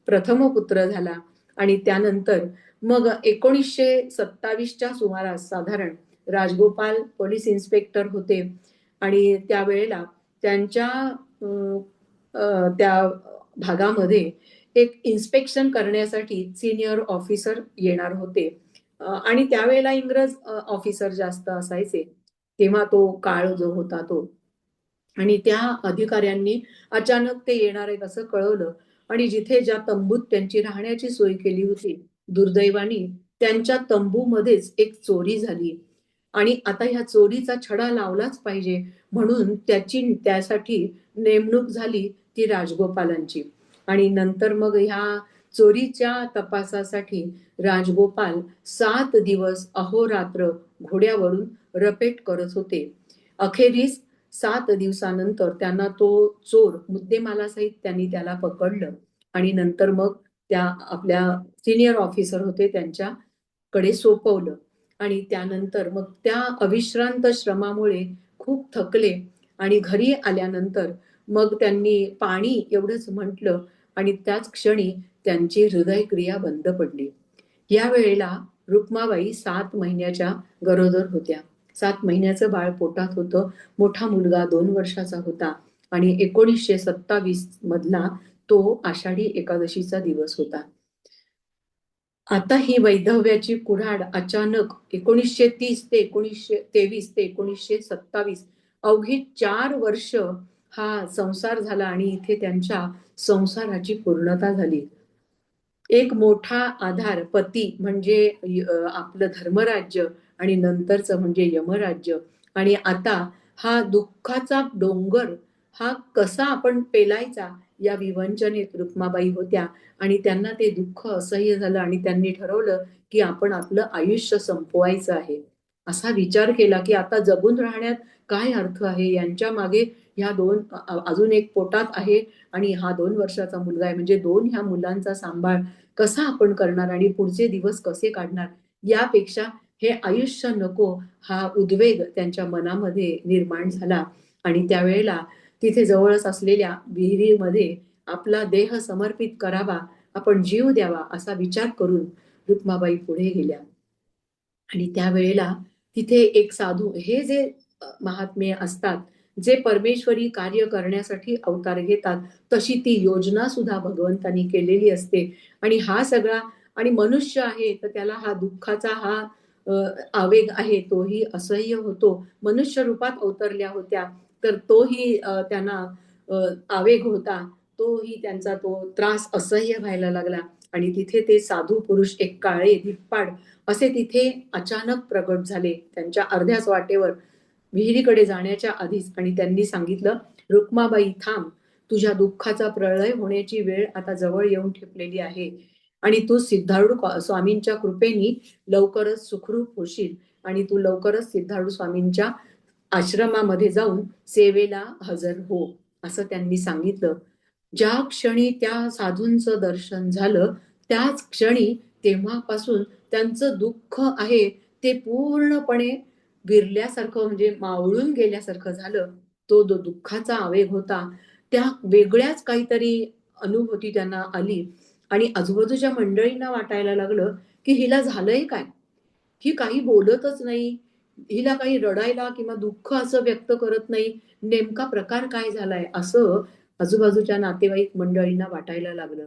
[SPEAKER 1] प्रथम पुत्र झाला आणि त्यानंतर मग 1927च्या सुमारास साधारण राजगोपाल पोलीस इन्स्पेक्टर होते आणि त्यावेळेला त्यांच्या त्या भागामध्ये एक इन्स्पेक्शन करण्यासाठी सिनियर ऑफिसर येणार होते. आणि त्यावेळेला इंग्रज ऑफिसर जास्त असायचे. तेव्हा तो काळ जो होता तो. आणि त्या अधिकाऱ्यांनी अचानक ते येणार आहेत असं कळवलं आणि जिथे ज्या तंबूत त्यांची राहण्याची सोय केली होती, दुर्दैवाने त्यांच्या तंबूमध्येच एक चोरी झाली. आणि आता ह्या चोरीचा छडा लावलाच पाहिजे म्हणून त्यासाठी नेमणूक झाली ती राजगोपालांची. आणि नंतर मग ह्या चोरीच्या तपासासाठी राजगोपाल 7 दिवस अहोरात्र घोड्यावरून रपेट करत होते. अखेरीस 7 दिवसानंतर त्यांना तो चोर मुद्देमालासहित त्यांनी त्याला पकडलं आणि नंतर मग त्या आपल्या सिनियर ऑफिसर होते त्यांच्याकडे सोपवलं. आणि त्यानंतर मग त्या अविश्रांत श्रमामुळे खूप थकले आणि घरी आल्यानंतर मग त्यांनी पाणी एवढंच म्हटलं आणि त्याच क्षणी त्यांची हृदयक्रिया बंद पडली. या वेळेला रुक्माबाई 7 महिन्याच्या गरोदर होत्या. 7 महिन्याचं बाळ पोटात होतं. मोठा मुलगा 2 वर्षाचा होता आणि 1927 मधला तो आषाढी एकादशीचा दिवस होता. आता ही वैधव्याची कुऱ्हाड अचानक 1930 ते 1923 ते 1927 अवघी 4 वर्ष हा संसार झाला आणि इथे त्यांच्या संसाराची पूर्णता झाली. एक मोठा आधार पती म्हणजे आपलं धर्मराज्य आणि नंतरचं म्हणजे यमराज्य. आणि आता हा दुःखाचा डोंगर हा कसा आपण पेलायचा या विवंचनेत रुक्माबाई होत्या. आणि त्यांना ते दुःख असह्य झालं आणि त्यांनी ठरवलं की आपण आपलं आयुष्य संपवायचं आहे. असा विचार केला की आता जगून राहण्यात काय अर्थ आहे. यांच्या मागे ह्या अजून एक पोटात आहे आणि हा 2 वर्षाचा मुलगा आहे. म्हणजे ह्या मुलांचा सांभाळ कसा आपण करणार आणि पुढचे दिवस कसे काढणार. यापेक्षा हे आयुष्य नको हा उद्वेग त्यांच्या मनामध्ये निर्माण झाला. आणि त्यावेळेला तिथे जवळच असलेल्या विहिरीमध्ये आपला देह समर्पित करावा, आपण जीव द्यावा असा विचार करून रुक्माबाई पुढे गेल्या. आणि त्यावेळेला तिथे एक साधू हे जे महात्मे असतात, जे परमेश्वरी कार्य करण्यासाठी अवतार घेतात, तशी ती योजना सुद्धा भगवंतानी केलेली असते. आणि हा सगळा आणि मनुष्य आहे तर त्याला हा दुःखाचा हा आवेग आहे तोही असह्य होतो. मनुष्य रूपात अवतरल्या होत्या तर तोही त्यांना आवेग होता. तोही त्यांचा तो त्रास असह्य व्हायला लागला. आणि तिथे ते साधू पुरुष एक काळे धिप्पाड असे तिथे अचानक प्रगट झाले त्यांच्या अर्ध्याच वाटेवर विहिरीकडे जाण्याच्या आधीच. आणि त्यांनी सांगितलं, रुक्माबाई थांब, तुझ्या दुःखाचा प्रलय होण्याची वेळ आता जवळ येऊन ठेपलेली आहे आणि तू सिद्धारूढ स्वामींच्या कृपेने लवकरच सुखरूप होशील आणि तू लवकरच सिद्धारूढ स्वामींच्या आश्रमामध्ये जाऊन सेवेला हजर हो असं त्यांनी सांगितलं. ज्या क्षणी त्या साधूंचं दर्शन झालं त्याच क्षणी तेव्हापासून त्यांचं दुःख आहे ते पूर्णपणे विरल्यासारखं म्हणजे मावळून गेल्यासारखं झालं. तो जो दुःखाचा आवेग होता त्या वेगळ्याच काहीतरी अनुभूती त्यांना आली. आणि आजूबाजूच्या मंडळींना वाटायला लागलं की हिला झालंय काय. ही काही बोलतच नाही, हिला काही रडायला किंवा दुःख असं व्यक्त करत नाही, नेमका प्रकार काय झालाय असं आजूबाजूच्या नातेवाईक मंडळींना वाटायला लागलं.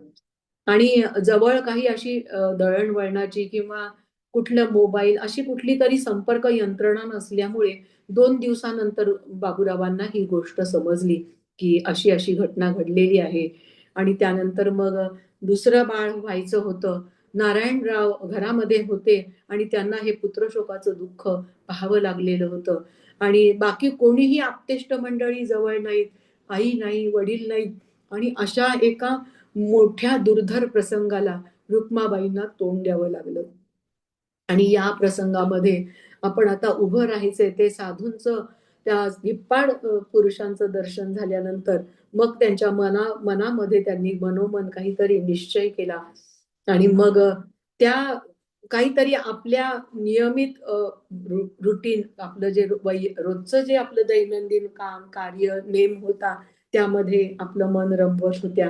[SPEAKER 1] आणि जवळ काही अशी दळणवळणाची किंवा कुठलं मोबाईल अशी कुठली तरी संपर्क यंत्रणा नसल्यामुळे 2 दिवसानंतर बाबूरावांना ही गोष्ट समजली की अशी अशी घटना घडलेली आहे. आणि त्यानंतर मग दुसरं बाळ व्हायचं होतं. नारायणराव घरामध्ये होते आणि त्यांना हे पुत्रशोकाचं दुःख पाहावं लागलेलं होतं. आणि बाकी कोणीही आप्तेष्ट मंडळी जवळ नाहीत, आई नाही, वडील नाहीत. आणि अशा एका मोठ्या दुर्धर प्रसंगाला रुक्माबाईंना तोंड द्यावं लागलं. आणि या प्रसंगामध्ये आपण आता उभं राहायचंय ते साधूंचं त्या धिप्पाड पुरुषांचं दर्शन झाल्यानंतर मग त्यांच्या मनामध्ये त्यांनी मनोमन काहीतरी निश्चय केला. आणि मग त्या काहीतरी आपल्या नियमित रुटीन आपलं जे रोजचं जे आपलं दैनंदिन काम कार्य नेम होता त्यामध्ये आपलं मन रमवत होत्या.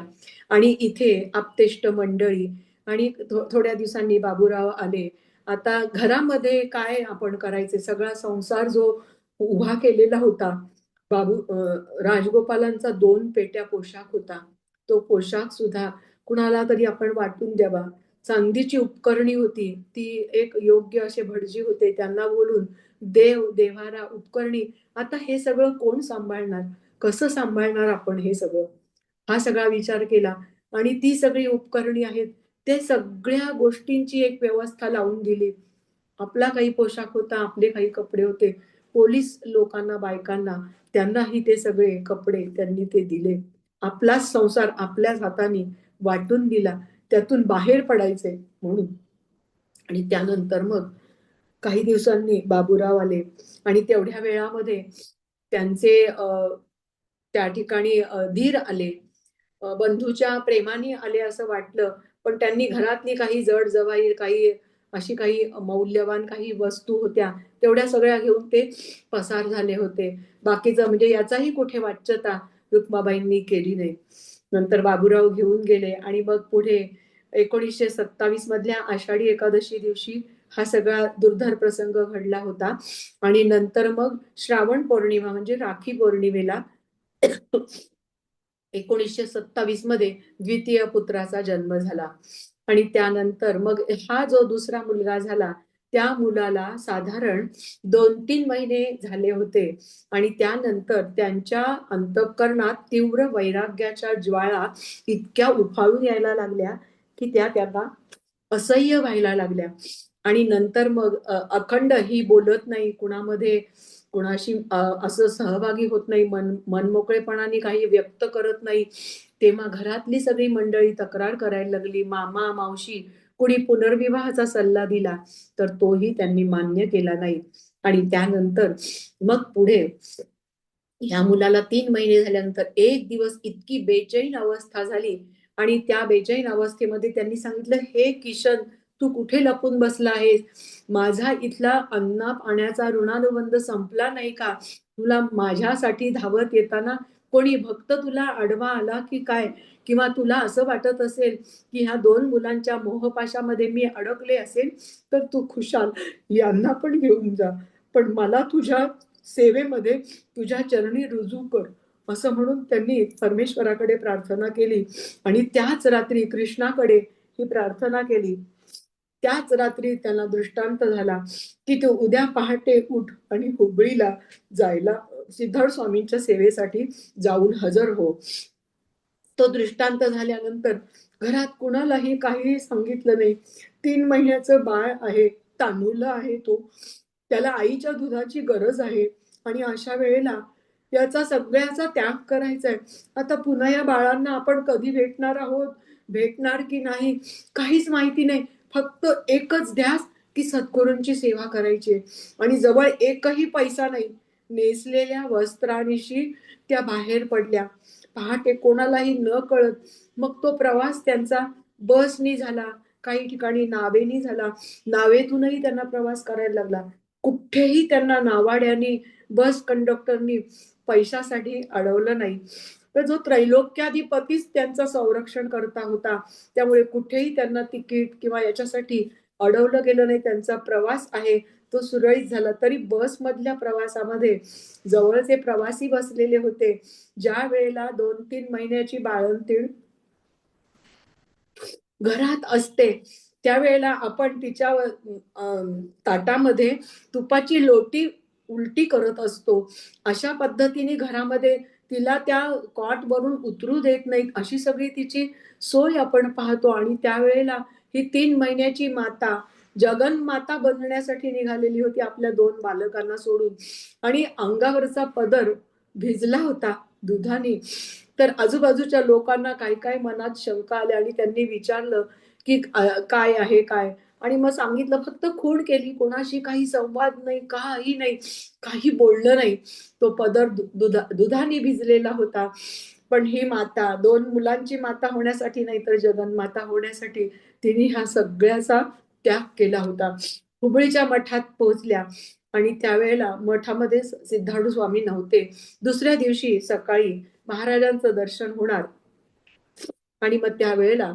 [SPEAKER 1] आणि इथे आप्तेष्ट मंडळी आणि थोड्या दिवसांनी बाबूराव आले. आता घरामध्ये काय आपण करायचे, सगळा संसार जो उभा केलेला होता राजगोपालांचा 2 पेट्या पोशाख होता. तो पोशाख सुद्धा कुणाला तरी आपण वाटून द्यावा. चांदीची उपकरणी होती. ती एक योग्य असे भटजी होते. त्यांना बोलून देव, देव्हारा, उपकरणी आता हे सगळं कोण सांभाळणार? कसं सांभाळणार आपण हे सगळं? हा सगळा विचार केला आणि ती सगळी उपकरणी आहेत, ते सगळ्या गोष्टींची एक व्यवस्था लावून दिली. आपला काही पोशाख होता, आपले काही कपडे होते. पोलीस लोकांना, बायकांना त्यांनाही ते सगळे कपडे त्यांनी ते दिले. आपलाच संसार आपल्याच हाताने वाटून दिला. त्यातून बाहेर पडायचे म्हणून. आणि त्यानंतर मग काही दिवसांनी बाबूराव आले आणि तेवढ्या वेळामध्ये त्यांचे त्या ठिकाणी धीर आले. बंधूच्या प्रेमाने आले असं वाटलं, पण त्यांनी घरातली काही जड-जवाई, काही अशी काही मौल्यवान काही वस्तू होत्या, तेवढ्या सगळ्या घेऊन ते पसार झाले होते. बाकीचं म्हणजे याचाही कुठे वाच्यता रुक्माबाईंनी केली नाही. नंतर बाबूराव घेऊन गेले आणि मग पुढे 1927 मधल्या आषाढी एकादशी दिवशी हा सगळा दुर्धर प्रसंग घडला होता आणि नंतर मग श्रावण पौर्णिमा म्हणजे राखी पौर्णिमेला 1927 मध्ये द्वितीय पुत्राचा जन्म झाला आणि त्यानंतर मग हा जो दुसरा मुलगा झाला त्या मुलाला साधारण 2-3 महिने झाले होते आणि त्यानंतर त्यांच्या अंतःकरणात तीव्र वैराग्याच्या ज्वाळा इतक्या उफाळून यायला लागल्या की त्या त्यांना असह्य व्हायला लागल्या आणि नंतर मग अखंड ही बोलत नाही कुणामध्ये कुणाशी असं सहभागी होत नाही मनमोकळेपणाने काही व्यक्त करत नाही तेव्हा घरातली सगळी मंडळी तक्रार करायला लागली मामा मावशी कुणी पुनर्विवाहाचा सल्ला दिला तर तोही त्यांनी मान्य केला नाही आणि त्यानंतर मग पुढे ह्या मुलाला 3 महिने झाल्यानंतर एक दिवस इतकी बेचैन अवस्था झाली आणि त्या बेचैन अवस्थेमध्ये त्यांनी सांगितलं हे किशन तू कुठे लपून बसला आहेस माझा इथला अन्ना पाण्याचा ऋणानुबंध संपला नाही का तुला माझ्यासाठी धावत येताना कोणी भक्त तुला आडवा आला की काय किंवा तुला असं वाटत असेल की ह्या 2 मुलांच्या मोहपाशामध्ये मी अडकले असेल तर तू खुशाल यांना पण घेऊन जा पण मला तुझ्या सेवेमध्ये तुझ्या चरणी रुजू कर असं म्हणून त्यांनी परमेश्वराकडे प्रार्थना केली आणि त्याच रात्री कृष्णाकडे ही प्रार्थना केली त्याच रात्री त्यांना दृष्टांत झाला की तू उद्या पहाटे उठ आणि हुबळीला जायला सिद्धार्थ स्वामींच्या सेवेसाठी जाऊन हजर हो तो दृष्टांत झाल्यानंतर घरात कुणालाही काहीही सांगितलं नाही 3 महिन्याचं बाळ आहे तान्हुलं आहे तो त्याला आईच्या दुधाची गरज आहे आणि अशा वेळेला याचा सगळ्याचा त्याग करायचा आहे आता पुन्हा या बाळांना आपण कधी भेटणार आहोत भेटणार की नाही काहीच माहिती नाही फक्त एकच ध्यास की सद्गुरूंची सेवा करायची आणि जवळ एकही पैसा नाही नेसलेल्या वस्त्रांशी त्या बाहेर पडल्या पहाटे कोणालाही न कळत मग तो प्रवास त्यांचा बसनी झाला काही ठिकाणी नावेनी झाला नावेतूनही त्यांना प्रवास करायला लागला कुठेही त्यांना नावाड्यानी बस कंडक्टरनी पैशासाठी अडवलं नाही तर जो त्रैलोक्याधिपतीच त्यांचं संरक्षण करता होता त्यामुळे कुठेही त्यांना तिकीट किंवा याच्यासाठी अडवलं गेलं नाही त्यांचा प्रवास आहे तो सुरळीत झाला तरी बसमधल्या प्रवासामध्ये जवळचे प्रवासी बसलेले होते ज्या वेळेला 2-3 महिन्याची बाळंतीण घरात असते त्यावेळेला आपण तिच्या ताटामध्ये तुपाची लोटी उलटी करत असतो अशा पद्धतीने घरामध्ये तिला त्या कॉट वरून उतरू देत नाहीत अशी सगळी तिची सोय आपण पाहतो आणि त्यावेळेला ही 3 महिन्याची माता जगन्माता बनण्यासाठी निघालेली होती आपल्या 2 बालकांना सोडून आणि अंगावरचा पदर भिजला होता दुधाने तर आजूबाजूच्या लोकांना काय काय मनात शंका आल्या आणि त्यांनी विचारलं की काय आहे काय आणि मग सांगितलं फक्त खूण केली कोणाशी काही संवाद नाही काही नाही काही बोललं नाही तो पदर दुधाने भिजलेला होता पण ही माता 2 मुलांची माता होण्यासाठी नाही तर जगन्माता होण्यासाठी तिने ह्या सगळ्याचा त्याग केला होता हुबळीच्या मठात पोहोचल्या आणि त्यावेळेला मठामध्ये सिद्धार्थ स्वामी नव्हते दुसऱ्या दिवशी सकाळी महाराजांचं दर्शन होणार आणि मग त्यावेळेला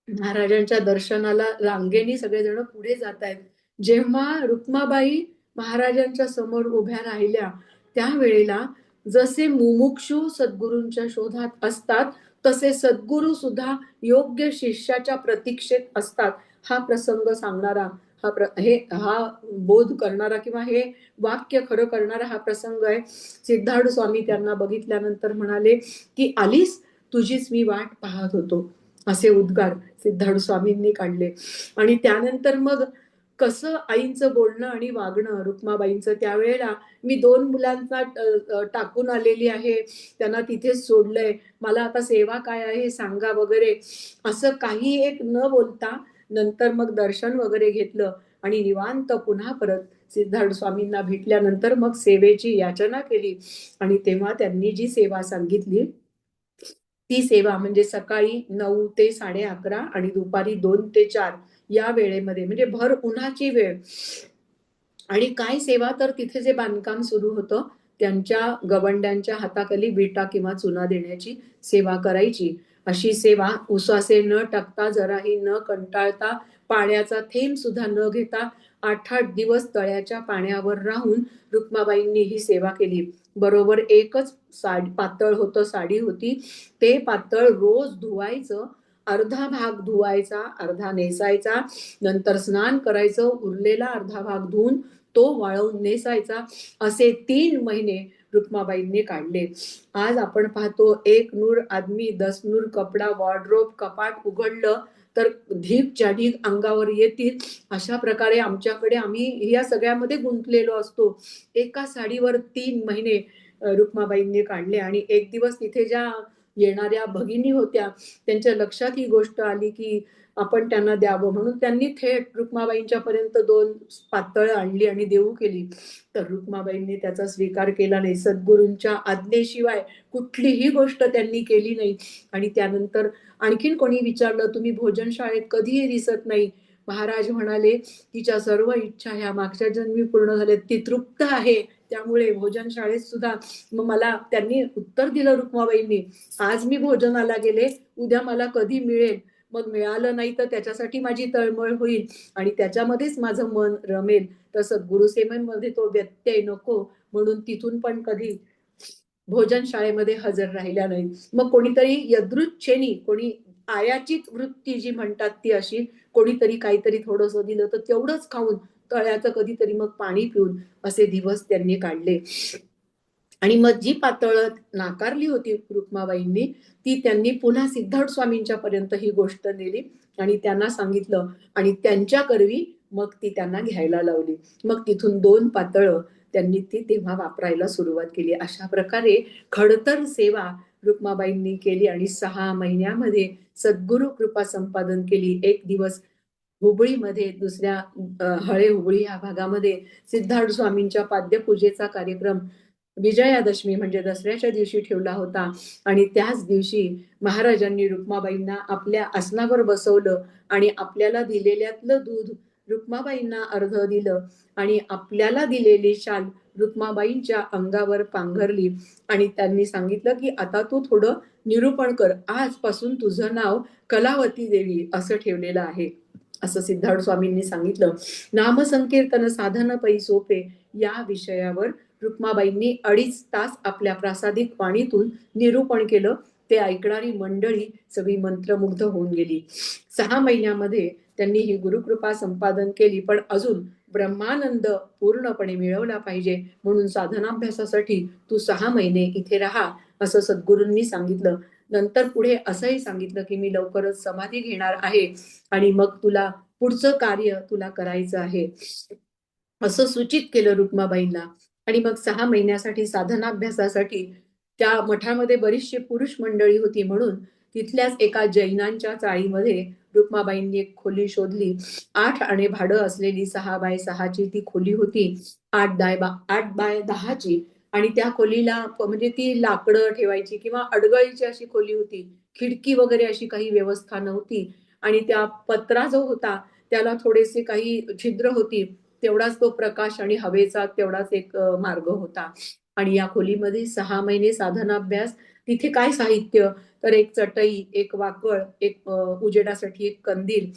[SPEAKER 1] महाराजांच्या दर्शनाला रांगेनी सगळेजण पुढे जात आहेत जेव्हा रुक्माबाई महाराजांच्या समोर उभ्या राहिल्या त्यावेळेला जसे मुमुक्षू सद्गुरूंच्या शोधात असतात तसे सद्गुरू सुद्धा योग्य शिष्याच्या प्रतीक्षेत असतात. हा प्रसंग सांगणारा हा बोध करणारा किंवा हे वाक्य खरं करणारा हा प्रसंग आहे. सिद्धार्थ स्वामी त्यांना बघितल्यानंतर म्हणाले की आलीस, तुझीच मी वाट पाहत होतो, असे उद्गार सिद्धार्थ स्वामींनी काढले. आणि त्यानंतर मग कसं आईंचं बोलणं आणि वागणं रुक्माबाईंचं, त्यावेळेला मी 2 मुलांना टाकून आलेली आहे, त्यांना तिथेच सोडलंय, मला आता सेवा काय आहे सांगा वगैरे, असं काही एक न बोलता नंतर मग दर्शन वगैरे घेतलं आणि निवांत पुन्हा परत सिद्धार्थ स्वामींना भेटल्यानंतर मग सेवेची याचना केली. आणि तेव्हा त्यांनी जी सेवा सांगितली ती सेवा म्हणजे सकाळी 9 ते 11:30 आणि दुपारी 2 ते 4 या वेळेमध्ये, म्हणजे भर उन्हाची वेळ. आणि काय सेवा, तर तिथे जे बांधकाम सुरू होतं त्यांच्या गवंड्यांच्या हाताखाली विटा किंवा चुना देण्याची सेवा करायची. अशी सेवा उसासे न टाकता, जराही न कंटाळता, पाण्याचा थेंब सुद्धा न घेता 8-8 दिवस तळ्याच्या पाण्यावर राहून रुक्माबाईंनी ही सेवा केली. बरोबर एकच पातळ होतं, साडी होती, ते पातळ रोज धुवायचं, अर्धा भाग धुवायचा, अर्धा नेसायचा, नंतर स्नान करायचं, उरलेला अर्धा भाग धुवून तो वाळवून नेसायचा. असे 3 महिने रुक्माबाईंनी काढले. आज आपण पाहतो 1 नूर आदमी 10 नूर कपडा, वॉर्डरोब, कपाट उघडलं तर ढीगच्या ढीग अंगावर येतील. अशा प्रकारे आमच्याकडे आम्ही या सगळ्यामध्ये गुंतलेलो असतो. एका साडीवर 3 महिने रुक्माबाईंनी काढले. आणि एक दिवस तिथे ज्या येणाऱ्या भगिनी होत्या त्यांच्या लक्षात ही गोष्ट आली की आपण त्यांना द्यावं, म्हणून त्यांनी थेट रुक्माबाईंच्या पर्यंत 2 पातळं आणली आणि देऊ केली. तर रुक्माबाईंनी त्याचा स्वीकार केला नाही. सद्गुरूंच्या आज्ञेशिवाय कुठलीही गोष्ट त्यांनी केली नाही. आणि त्यानंतर आणखीन कोणी विचारलं, तुम्ही भोजनशाळेत कधीही दिसत नाही. महाराज म्हणाले, तिच्या सर्व इच्छा ह्या मागच्या जन्मी पूर्ण झाल्या, ती तृप्त आहे, त्यामुळे भोजनशाळेत सुद्धा. मग मला त्यांनी उत्तर दिलं रुक्माबाईंनी, आज मी भोजनाला गेले, उद्या मला कधी मिळेल, मग मिळालं नाही तर त्याच्यासाठी माझी तळमळ होईल आणि त्याच्यामध्येच माझं मन रमेल. तसं गुरुसेवेमध्ये तो व्यत्यय नको, म्हणून तिथून पण कधी भोजनशाळेमध्ये हजर राहिल्या नाही. मग कोणीतरी यदृच्छेनी, कोणी आयाचीच वृत्ती जी म्हणतात ती अशी, कोणीतरी काहीतरी थोडंसं दिलं तर तेवढंच खाऊन, तळ्याचं कधीतरी मग पाणी पिऊन असे दिवस त्यांनी काढले. आणि मग जी पातळं नाकारली होती रुक्माबाईंनी, ती त्यांनी पुन्हा सिद्धार्थ स्वामींच्या पर्यंत ही गोष्ट नेली आणि त्यांना सांगितलं आणि त्यांच्या करवी मग ती त्यांना घ्यायला लावली. मग तिथून 2 पातळं त्यांनी ती तेव्हा वापरायला सुरुवात केली. अशा प्रकारे खडतर सेवा रुक्माबाईंनी केली आणि 6 महिन्यामध्ये सद्गुरु कृपा संपादन केली. एक दिवस हुबळीमध्ये, दुसऱ्या हळे हुबळी या भागामध्ये सिद्धार्थ स्वामींच्या पाद्यपूजेचा कार्यक्रम विजयादशमी म्हणजे दसऱ्याच्या दिवशी ठेवला होता. आणि त्याच दिवशी महाराजांनी रुक्माबाईंना आपल्या आसनावर बसवलं आणि आपल्याला दिलेल्यातलं दूध रुक्माबाईंना अर्ध दिलं आणि आपल्याला दिलेली शाल रुक्माबाईंच्या अंगावर पांघरली आणि त्यांनी सांगितलं की आता तू थोडं निरूपण कर, आजपासून तुझं नाव कलावती देवी असं ठेवलेलं आहे, असं सिद्धार्थ स्वामींनी सांगितलं. नामसंकीर्तन साधन पै सोपे या विषयावर रुक्माबाईंनी 2.5 तास आपल्या प्रासादिक वाणीतून निरूपण केलं. ते ऐकणारी मंडळी सगळी मंत्रमुग्ध होऊन गेली. 6 महिन्यामध्ये त्यांनी ही गुरुकृपा संपादन केली. पण अजून ब्रह्मानंद पूर्णपणे मिळवला पाहिजे, म्हणून साधनाभ्यासासाठी तू 6 महिने इथे राहा, असं सद्गुरूंनी सांगितलं. नंतर पुढे असंही सांगितलं की मी लवकरच समाधी घेणार आहे आणि मग तुला पुढचं कार्य तुला करायचं आहे, असं सूचित केलं रुक्माबाईंना. आणि मग 6 महिन्यासाठी साधनाभ्यासासाठी त्या मठामध्ये बरीचशी पुरुष मंडळी होती, म्हणून तिथल्याच एका जैनांच्या चाळीमध्ये रुक्माबाईंनी एक खोली शोधली. 8 आणे भाडं असलेली 6 बाय 6ची ती खोली होती. 8 बाय 10ची. आणि त्या खोलीला म्हणजे ती लाकडं ठेवायची किंवा अडगळीची अशी खोली होती. खिडकी वगैरे अशी काही व्यवस्था नव्हती. आणि त्या पत्रा जो होता त्याला थोडेसे काही छिद्र होती, तेवढाच तो प्रकाश आणि हवेचा तेवढाच एक मार्ग होता. आणि या खोलीमध्ये 6 महिने साधनाभ्यास तिथे काय साहित्य, तर एक चटई, एक वाकळ, एक उजेडासाठी एक कंदील,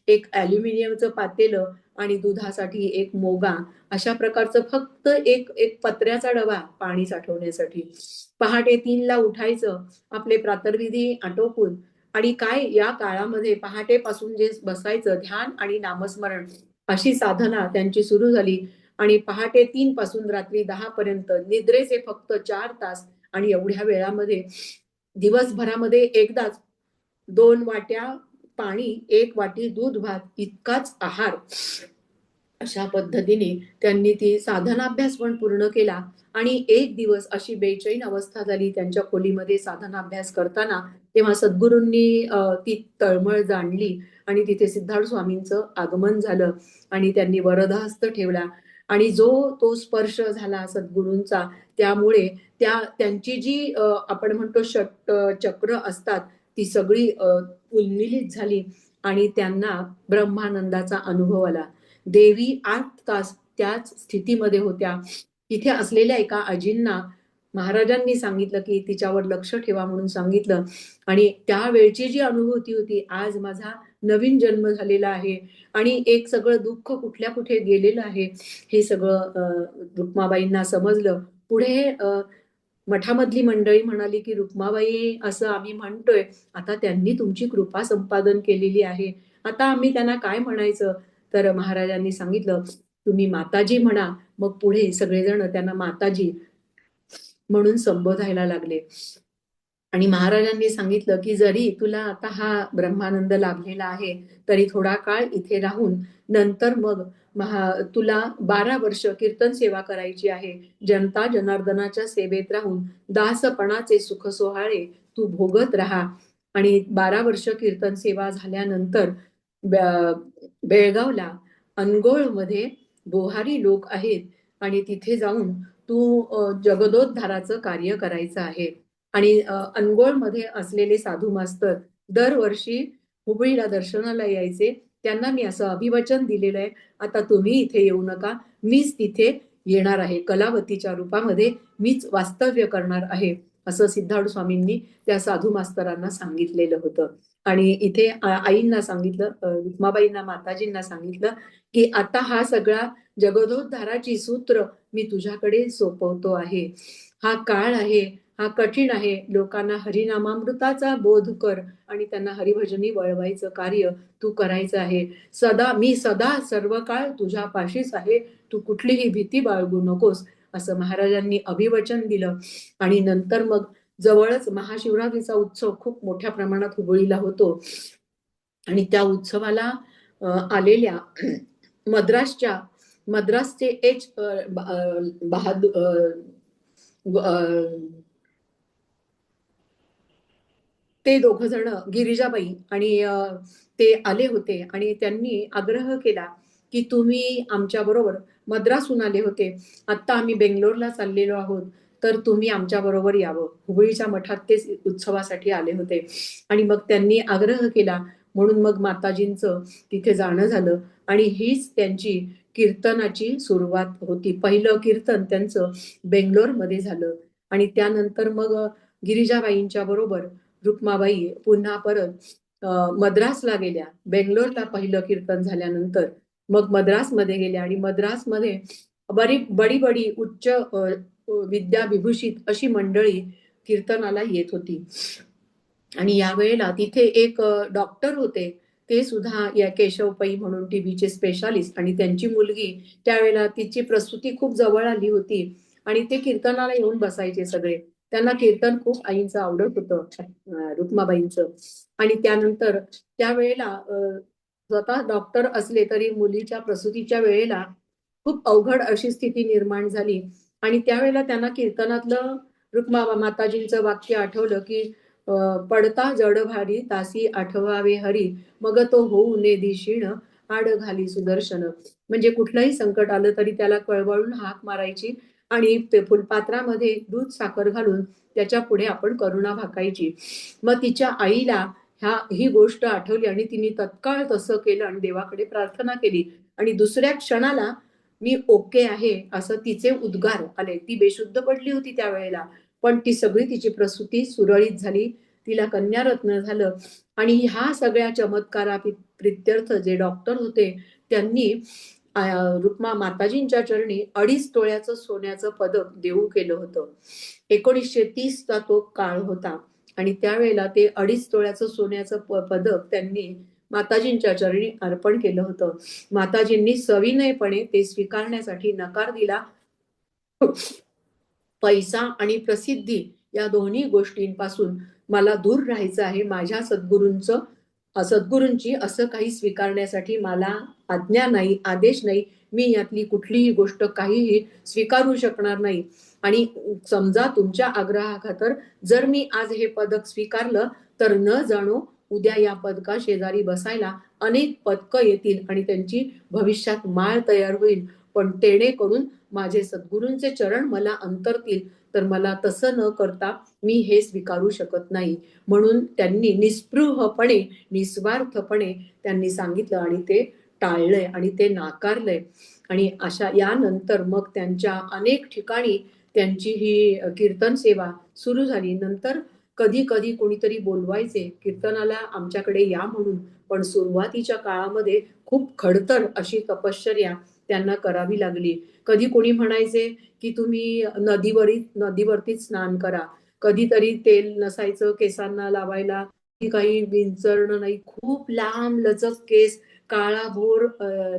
[SPEAKER 1] एक ॲल्युमिनियमचं पातेलं आणि दुधासाठी एक मोगा, अशा प्रकारचं फक्त एक एक पत्र्याचा डबा पाणी साठवण्यासाठी. पहाटे 3ला उठायचं, आपले प्रातर्विधी आटोपून, आणि काय या काळामध्ये पहाटेपासून जे बसायचं ध्यान आणि नामस्मरण, अशी साधना त्यांची सुरू झाली. आणि पहाटे 3 पासून रात्री 10 पर्यंत निद्रेचे फक्त 4 तास, आणि एवढ्या वेळामध्ये दिवसभरामध्ये एकदाच 2 वाट्या पाणी, 1 वाटी दूध भात इतकाच आहार. अशा पद्धतीने त्यांनी ती साधनाभ्यास पण पूर्ण केला. आणि एक दिवस अशी बेचैन अवस्था झाली त्यांच्या खोलीमध्ये साधनाभ्यास करताना, तेव्हा सद्गुरूंनी ती तळमळ जाणली आणि तिथे सिद्धार्थ स्वामींचं आगमन झालं आणि त्यांनी वरदहस्त ठेवला. आणि जो तो स्पर्श झाला सद्गुरूंचा, त्यामुळे त्यांची जी आपण म्हणतो चक्र असतात, ती सगळी उन्मिलित झाली आणि त्यांना ब्रह्मानंदाचा अनुभव आला. देवी 8 तास त्याच स्थितीमध्ये होत्या. तिथे असलेल्या एका आजींना महाराजांनी सांगितलं, की तिच्यावर लक्ष ठेवा म्हणून सांगितलं. आणि त्यावेळची जी अनुभूती होती, आज माझा नवीन जन्म झालेला आहे आणि एक सगळं दुःख कुठल्या कुठे गेलेलं आहे, हे सगळं रुक्माबाईंना समजलं. पुढे मठामधली मंडळी म्हणाली, की रुक्माबाई असं आम्ही म्हणतोय, आता त्यांनी तुमची कृपा संपादन केलेली आहे, आता आम्ही त्यांना काय म्हणायचं? तर महाराजांनी सांगितलं, तुम्ही माताजी म्हणा. मग पुढे सगळेजण त्यांना माताजी म्हणून संबोधायला लागले. आणि महाराजांनी सांगितलं, की जरी तुला आता हा ब्रह्मानंद लाभलेला आहे, तरी थोडा काळ इथे राहून नंतर मग तुला 12 वर्ष कीर्तन सेवा करायची आहे. जनता जनार्दनाच्या सेवेत राहून दासपणाचे सुख सोहाळे तू भोगत राहा. आणि 12 वर्ष कीर्तन सेवा झाल्यानंतर बेळगावला अनगोळमध्ये बोहारी लोक आहेत आणि तिथे जाऊन तू जगदोद्धाराचं कार्य करायचं आहे. आणि अनगोळमध्ये असलेले साधू मास्तर दरवर्षी हुबळीला दर्शनाला यायचे. त्यांना मी असं अभिवचन दिलेलं आहे, आता तुम्ही इथे येऊ नका, मीच तिथे येणार आहे, कलावतीच्या रूपामध्ये मीच वास्तव्य करणार आहे, असं सिद्धार्थ स्वामींनी त्या साधू मास्तरांना सांगितलेलं होतं. आणि इथे आईंना सांगितलं, रुक्माबाईंना, माताजींना सांगितलं, की आता हा सगळा जगदोद्धाराची सूत्र मी तुझ्याकडे सोपवतो आहे. हा काळ आहे, हा कठीण आहे. लोकांना हरिनामामृताचा बोध कर आणि त्यांना हरिभजनी वळवायचं कार्य तू करायचं आहे. मी सदा सर्व काळ तुझ्या पाशीच आहे, तू कुठलीही भीती बाळगू नकोस, असं महाराजांनी अभिवचन दिलं. आणि नंतर मग जवळच महाशिवरात्रीचा उत्सव खूप मोठ्या प्रमाणात हुबळीला होतो. आणि त्या उत्सवाला आलेल्या मद्रासचे एच बहादूर ते दोघ जण, गिरिजाबाई आणि ते आले होते आणि त्यांनी आग्रह केला, की तुम्ही आमच्या बरोबर मद्रासहून आले होते, आता आम्ही बेंगलोरला चाललेलो आहोत, तर तुम्ही आमच्या बरोबर यावं. हुबळीच्या मठात ते उत्सवासाठी आले होते. आणि मग त्यांनी आग्रह केला म्हणून मग माताजींचं तिथे जाणं झालं. आणि हीच त्यांची कीर्तनाची सुरुवात होती. पहिलं कीर्तन त्यांचं बेंगलोरमध्ये झालं. आणि त्यानंतर मग गिरिजाबाईंच्या बरोबर रुक्माबाई पुन्हा परत मद्रासला गेल्या. बेंगलोरला पहिलं कीर्तन झाल्यानंतर मग मद्रासमध्ये गेल्या आणि मद्रासमध्ये बडी बडी उच्च विद्या विभूषित अशी मंडळी कीर्तनाला येत होती. आणि यावेळेला तिथे एक डॉक्टर होते, ते सुद्धा या केशव पै म्हणून टीबीचे स्पेशालिस्ट, आणि त्यांची मुलगी त्यावेळेला तिची प्रसूती खूप जवळ आली होती आणि ते कीर्तनाला येऊन बसायचे सगळे. त्यांना कीर्तन खूप आईंचं आवडत होतं, रुक्माबाईंचं. आणि त्यानंतर त्यावेळेला स्वतः डॉक्टर असले तरी मुलीच्या प्रसूतीच्या वेळेला खूप अवघड अशी स्थिती निर्माण झाली. आणि त्यावेळेला त्यांना कीर्तनातलं माताजींचं वाक्य आठवलं, की पडता जड भारी तासी आठवावे हरी, मग तो होऊ ने दिशीण आड घाली सुदर्शन. म्हणजे कुठलंही संकट आलं तरी त्याला कळवळून हाक मारायची आणि ते फुलपात्रामध्ये दूध साखर घालून त्याच्या पुढे आपण करुणा भाकायची. मग तिच्या आईला ही गोष्ट आठवली आणि तिने तत्काळ तसं केलं आणि देवाकडे प्रार्थना केली. आणि दुसऱ्या क्षणाला मी ओके आहे असं तिचे उद्गार आले. ती बेशुद्ध पडली होती त्यावेळेला, पण ती सगळी तिची प्रसूती सुरळीत झाली, तिला कन्यारत्न झालं. आणि ह्या सगळ्या प्रित्यर्थ जे डॉक्टर होते त्यांनी रुक्मा माताजींच्या चरणी 2.5 तोळ्याचं सोन्याचं पदक देऊ केलं होतं. 1930चा तो काळ होता आणि त्यावेळेला ते 2.5 तोळ्याचं सोन्याचं पदक त्यांनी माताजींच्या चरणी अर्पण केलं होतं. माताजींनी सविनयपणे ते स्वीकारण्यासाठी नकार दिला. पैसा आणि प्रसिद्धी या दोन्ही गोष्टींपासून मला दूर राहायचं आहे. माझ्या सद्गुरूंची असं काही स्वीकारण्यासाठी मला आज्ञा नाही, आदेश नाही. मी यातली कुठलीही गोष्ट काहीही स्वीकारू शकणार नाही. आणि समजा तुमच्या आग्रहाखातर जर मी आज हे पदक स्वीकारलं तर न जाणो उद्या या पदका शेजारी बसायला अनेक पदकं येतील आणि त्यांची भविष्यात माळ तयार होईल. पण तेणे करून माझे सद्गुरूंचे चरण मला अंतरतील तर मला तसं न करता मी हे स्वीकारू शकत नाही. म्हणून त्यांनी निस्पृहपणे निस्वार्थपणे त्यांनी सांगितलं आणि ते टाळलंय आणि ते नाकारलंय. आणि अशा यानंतर मग त्यांच्या अनेक ठिकाणी त्यांची ही कीर्तन सेवा सुरू झाली. नंतर कधी कधी कोणीतरी बोलवायचे कीर्तनाला आमच्याकडे या म्हणून, पण सुरुवातीच्या काळामध्ये खूप खडतर अशी तपश्चर्या त्यांना करावी लागली. कधी कोणी म्हणायचे की तुम्ही नदीवरती स्नान करा. कधीतरी तेल नसायचं केसांना लावायला, काही विंचरणं नाही, खूप लांब लचक केस, काळाभोर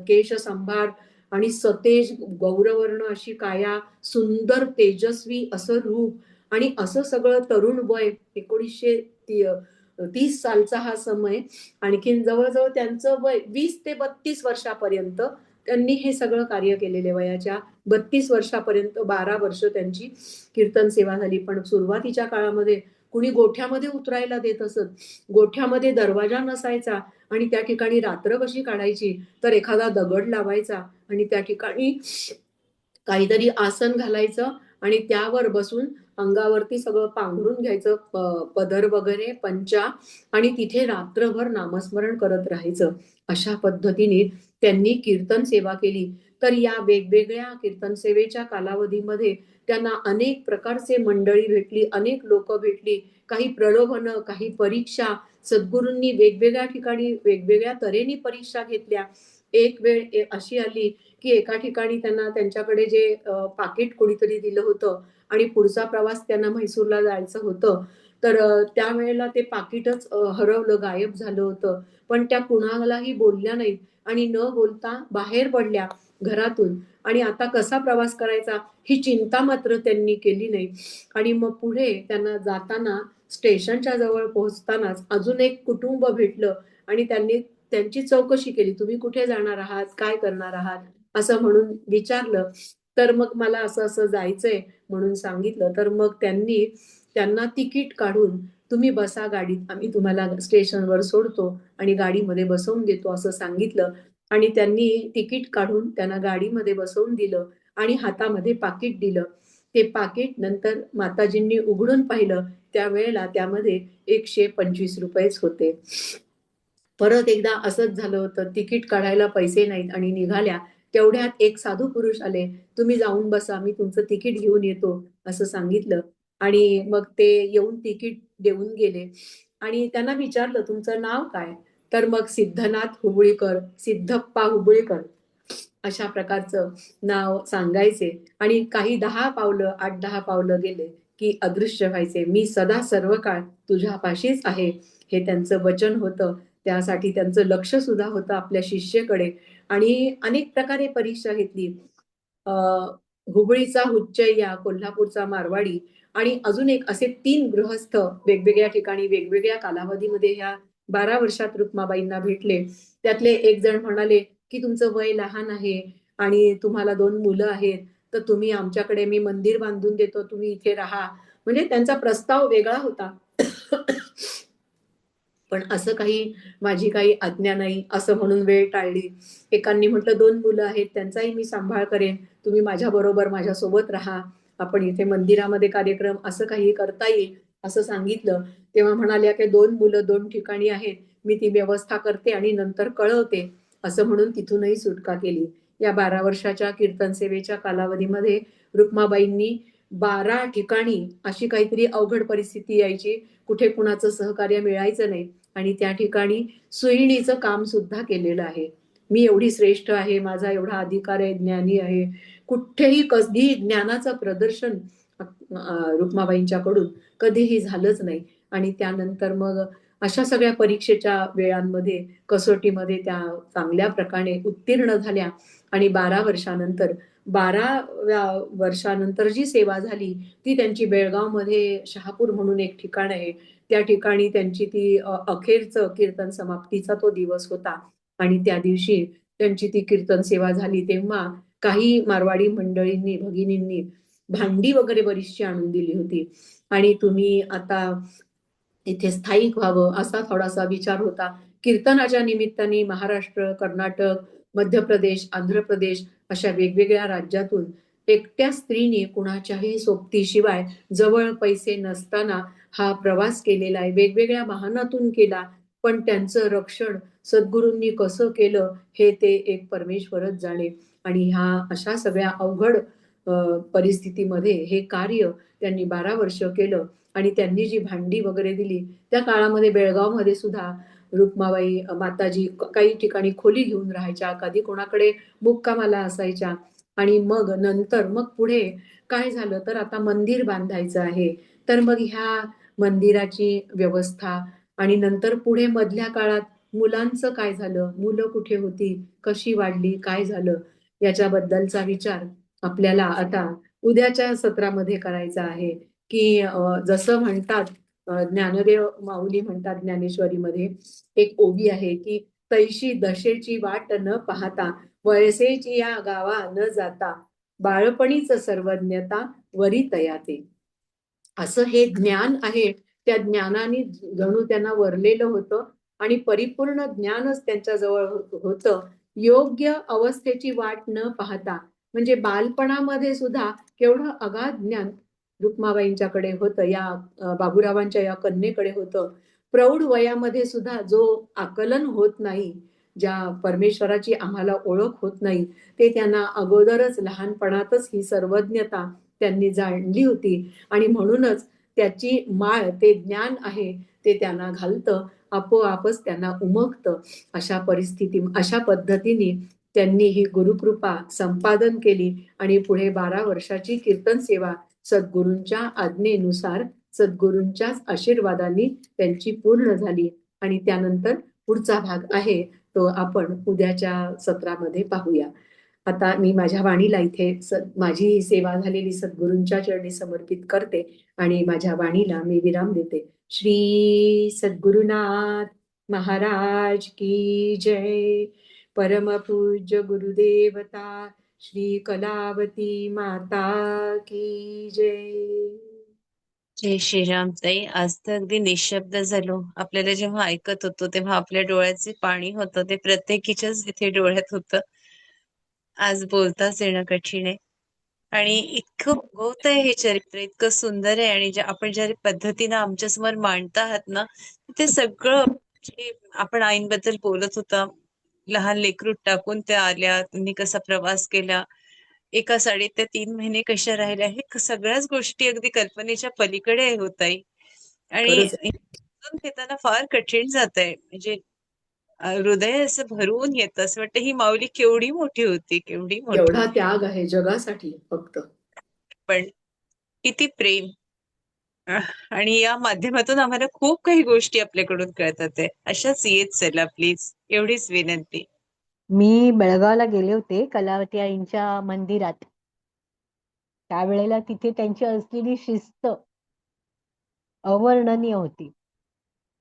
[SPEAKER 1] केश संभार आणि सतेज गौरवर्ण अशी काया, सुंदर तेजस्वी असं रूप आणि असं सगळं तरुण वय. 1930 सालचा हा समय. आणखीन जवळजवळ त्यांचं वय 20 ते 32 वर्षापर्यंत त्यांनी हे सगळं कार्य केलेले. वयाच्या 32 वर्षापर्यंत 12 वर्ष त्यांची कीर्तन सेवा झाली. पण सुरुवातीच्या काळामध्ये कुणी गोठ्यामध्ये उतरायला देत असत. गोठ्यामध्ये दरवाजा नसायचा आणि त्या ठिकाणी रात्र कशी काढायची तर एखादा दगड लावायचा आणि त्या ठिकाणी काहीतरी आसन घालायचं आणि त्यावर बसून अंगावरती सगळं पांघरून घ्यायचं, पदर वगैरे पंचा, आणि तिथे रात्रभर नामस्मरण करत राहायचं. अशा पद्धतीने त्यांनी कीर्तन सेवा केली. तर या वेगवेगळ्या कीर्तन सेवेच्या कालावधीमध्ये त्यांना अनेक प्रकारचे मंडळी भेटली, अनेक लोक भेटली, काही प्रलोभनं, काही परीक्षा. सद्गुरूंनी वेगवेगळ्या ठिकाणी वेगवेगळ्या तऱ्हेने परीक्षा घेतल्या. एक वेळ अशी आली की एका ठिकाणी त्यांना त्यांच्याकडे जे पाकिट कोणीतरी दिलं होतं आणि पुढचा प्रवास त्यांना म्हैसूरला जायचं होतं. तर त्यावेळेला ते पाकिटच हरवलं, गायब झालं होतं. पण त्या कुणालाही बोलल्या नाहीत आणि न बोलता बाहेर पडल्या घरातून. आणि आता कसा प्रवास करायचा ही चिंता मात्र त्यांनी केली नाही. आणि मग पुढे त्यांना जाताना स्टेशनच्या जवळ पोहोचतानाच अजून एक कुटुंब भेटलं आणि त्यांनी त्यांची चौकशी केली. तुम्ही कुठे जाणार आहात, काय करणार आहात असं म्हणून विचारलं. तर मग मला असं असं जायचंय म्हणून सांगितलं. तर मग त्यांनी त्यांना तिकीट काढून तुम्ही बसा गाडीत, आम्ही तुम्हाला स्टेशनवर सोडतो आणि गाडीमध्ये बसवून देतो असं सांगितलं. आणि त्यांनी तिकीट काढून त्यांना गाडीमध्ये बसवून दिलं आणि हातामध्ये पाकिट दिलं. ते पाकिट नंतर माताजींनी उघडून पाहिलं त्यावेळेला त्यामध्ये 125 रुपयेच होते. परत एकदा असंच झालं होतं, तिकीट काढायला पैसे नाहीत आणि निघाल्या तेवढ्यात एक साधू पुरुष आले. तुम्ही जाऊन बसा, मी तुमचं तिकीट घेऊन येतो असं सांगितलं. आणि मग ते येऊन तिकीट देऊन गेले आणि त्यांना विचारलं तुमचं नाव काय. तर मग सिद्धनाथ हुबळीकर, सिद्धप्पा हुबळीकर अशा प्रकारचं नाव सांगायचे. आणि काही 10 पावलं 8-10 पावलं गेले की अदृश्य व्हायचे. मी सदा सर्व काळ तुझ्यापाशीच आहे हे त्यांचं वचन होतं. त्यासाठी त्यांचं लक्ष सुद्धा होतं आपल्या शिष्येकडे. आणि अनेक प्रकारे परीक्षा घेतली. हुबळीचा हुच्चय्या, कोल्हापूरचा मारवाडी आणि अजून एक असे 3 गृहस्थ वेगवेगळ्या ठिकाणी वेगवेगळ्या कालावधीमध्ये ह्या 12 वर्षात रुक्माबाईंना भेटले. त्यातले एक जण म्हणाले की तुमचं वय लहान आहे आणि तुम्हाला 2 मुलं आहेत, तर तुम्ही आमच्याकडे मी मंदिर बांधून देतो, तुम्ही इथे राहा. म्हणजे त्यांचा प्रस्ताव वेगळा होता. पण असं काही माझी काही आज्ञा नाही असं म्हणून वेळ टाळली. एकांनी म्हटलं 2 मुलं आहेत त्यांचाही मी सांभाळ करेन, तुम्ही माझ्या बरोबर माझ्यासोबत राहा, आपण इथे मंदिरामध्ये कार्यक्रम असं काही करता येईल असं सांगितलं. तेव्हा म्हणाल्या की 2 मुलं 2 ठिकाणी आहेत, मी ती व्यवस्था करते आणि नंतर कळवते असं म्हणून तिथूनही सुटका केली. या 12 वर्षाच्या कीर्तन सेवेच्या कालावधीमध्ये रुक्माबाईंनी 12 ठिकाणी अशी काहीतरी अवघड परिस्थिती यायची, कुठे कुणाचं सहकार्य मिळायचं नाही आणि त्या ठिकाणी सुईणीचं काम सुद्धा केलेलं आहे. मी एवढी श्रेष्ठ आहे, माझा एवढा अधिकार आहे, ज्ञानी आहे, कुठेही कधी ज्ञानाचं प्रदर्शन रुक्माबाईंच्याकडून कधीही झालंच नाही. आणि त्यानंतर मग अशा सगळ्या परीक्षेच्या वेळांमध्ये, कसोटीमध्ये त्या चांगल्या प्रकारे उत्तीर्ण झाल्या आणि 12 वर्षानंतर जी सेवा झाली ती त्यांची बेळगावमध्ये शहापूर म्हणून एक ठिकाण आहे, त्या ठिकाणी त्यांची ती अखेरचं कीर्तन समाप्तीचा तो दिवस होता आणि त्या दिवशी त्यांची ती कीर्तन सेवा झाली तेव्हा काही मारवाडी मंडळींनी, भगिनींनी भांडी वगैरे बरीचशी आणून दिली होती आणि तुम्ही आता इथे स्थायिक व्हावं असा थोडासा विचार होता. कीर्तनाच्या निमित्ताने महाराष्ट्र, कर्नाटक, मध्य प्रदेश, आंध्र प्रदेश अशा वेगवेगळ्या राज्यातून एकट्या स्त्रीने कुणाच्याही सोबतीशिवाय जवळ पैसे नसताना हा प्रवास केलेला आहे. वेगवेगळ्या वाहनातून केला, पण त्यांचं रक्षण सद्गुरूंनी कसं केलं हे ते एक परमेश्वरच जाणे. आणि ह्या अशा सगळ्या अवघड परिस्थितीमध्ये हे कार्य त्यांनी 12 वर्ष केलं आणि त्यांनी जी भांडी वगैरे दिली त्या काळामध्ये बेळगावमध्ये सुद्धा रुक्माबाई माताजी काही ठिकाणी खोली घेऊन राहायच्या, कधी कोणाकडे मुक्कामाला असायच्या. आणि मग नंतर मग पुढे काय झालं तर आता मंदिर बांधायचं आहे, तर मग ह्या मंदिराची व्यवस्था आणि नंतर पुढे मधल्या काळात मुलांचं काय झालं, मुलं कुठे होती, कशी वाढली, काय झालं याच्याबद्दलचा विचार आपल्याला आता उद्याच्या सत्रामध्ये करायचा आहे. की जसं म्हणतात ज्ञानदेव माऊली म्हणतात ज्ञानेश्वरीमध्ये एक ओवी आहे की तैशी दशेची वाट न पाहता वयसेची या गावा न जाता बाळपणीच सर्वज्ञता वरी तयाते. असं हे ज्ञान आहे, त्या ज्ञानाने जणू त्यांना वरलेलं होतं आणि परिपूर्ण ज्ञानच त्यांच्याजवळ होतं. योग्य अवस्थेची वाट न पाहता म्हणजे बालपणामध्ये सुद्धा केवढं अगाध ज्ञान रुक्माबाईंच्याकडे होतं, या बाबूरावांच्या या कन्येकडे होतं. प्रौढ वयामध्ये सुद्धा जो आकलन होत नाही, ज्या परमेश्वराची आम्हाला ओळख होत नाही, ते त्यांना अगोदरच लहानपणातच ही सर्वज्ञता त्यांनी जाणली होती आणि म्हणूनच त्याची माळ ते ज्ञान आहे ते त्यांना घालतं, आपोआपच त्यांना उमगतं. अशा परिस्थिती अशा पद्धतीने त्यांनी ही गुरुकृपा संपादन केली आणि पुढे 12 वर्षाची कीर्तन सेवा सद्गुरूंच्या आज्ञेनुसार सद्गुरूंच्याच आशीर्वादाने त्यांची पूर्ण झाली आणि त्यानंतर पुढचा भाग आहे तो आपण उद्याच्या सत्रामध्ये पाहूया. आता मी माझ्या वाणीला इथे माझी ही सेवा झालेली सद्गुरूंच्या चरणी समर्पित करते आणि माझ्या वाणीला मी विराम देते. श्री सद्गुरुनाथ महाराज की जय. परमपूज्य गुरुदेवता श्री कलावती माता की जय.
[SPEAKER 2] जय श्रीराम ताई. आज तर अगदी निशब्द झालो. आपल्याला जेव्हा ऐकत होतो तेव्हा आपल्या डोळ्याचे पाणी होतं ते प्रत्येकीच्याच इथे डोळ्यात होतं. आज बोलताच येणं कठीण आहे आणि इतकं उगवत आहे हे चरित्र, इतकं सुंदर आहे आणि आपण ज्या पद्धतीनं आमच्या समोर मांडता आहात ना, ते सगळं जे आपण आईंबद्दल बोलत होता, लहान लेकरू टाकून त्या आल्या, त्यांनी कसा प्रवास केला, एका साडीत त्या 3 महिने कशा राहिल्या, हे सगळ्याच गोष्टी अगदी कल्पनेच्या पलीकडे होत आहे आणि
[SPEAKER 1] खरंच
[SPEAKER 2] समजून घेताना फार कठीण जात आहे. म्हणजे हृदय असं भरून येतं, असं वाटतं ही माऊली केवढी मोठी होती, केवढी मोठी.
[SPEAKER 1] केवढा त्याग आहे जगासाठी फक्त.
[SPEAKER 2] पण किती प्रेम आणि या माध्यमातून आम्हाला खूप काही गोष्टी आपल्याकडून कळतात आहे. अशाच येत चला प्लीज, एवढीच विनंती.
[SPEAKER 3] मी बेळगावला गेले होते कलावती आईंच्या मंदिरात. त्यावेळेला तिथे त्यांची असलेली शिस्त अवर्णनीय होती.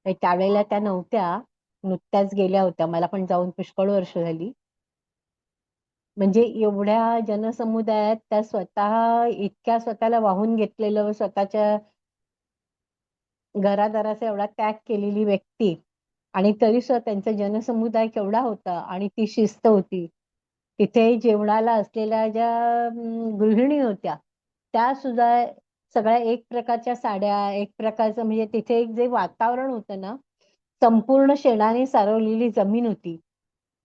[SPEAKER 3] त्यावेळेला त्या नव्हत्या, नुकत्याच गेल्या होत्या. मला पण जाऊन पुष्कळ वर्ष झाली. म्हणजे एवढ्या जनसमुदायात त्या स्वतः इतक्या स्वतःला वाहून घेतलेलं, स्वतःच्या घरादाराचा एवढा त्याग केलेली व्यक्ती आणि तरी सुद्धा त्यांचा जनसमुदाय केवढा होता आणि ती शिस्त होती. तिथे जेवणाला असलेल्या ज्या गृहिणी होत्या त्या सुद्धा सगळ्या एक प्रकारच्या साड्या, एक प्रकारचं म्हणजे तिथे एक जे वातावरण होतं ना, संपूर्ण शेणाने सारवलेली जमीन होती.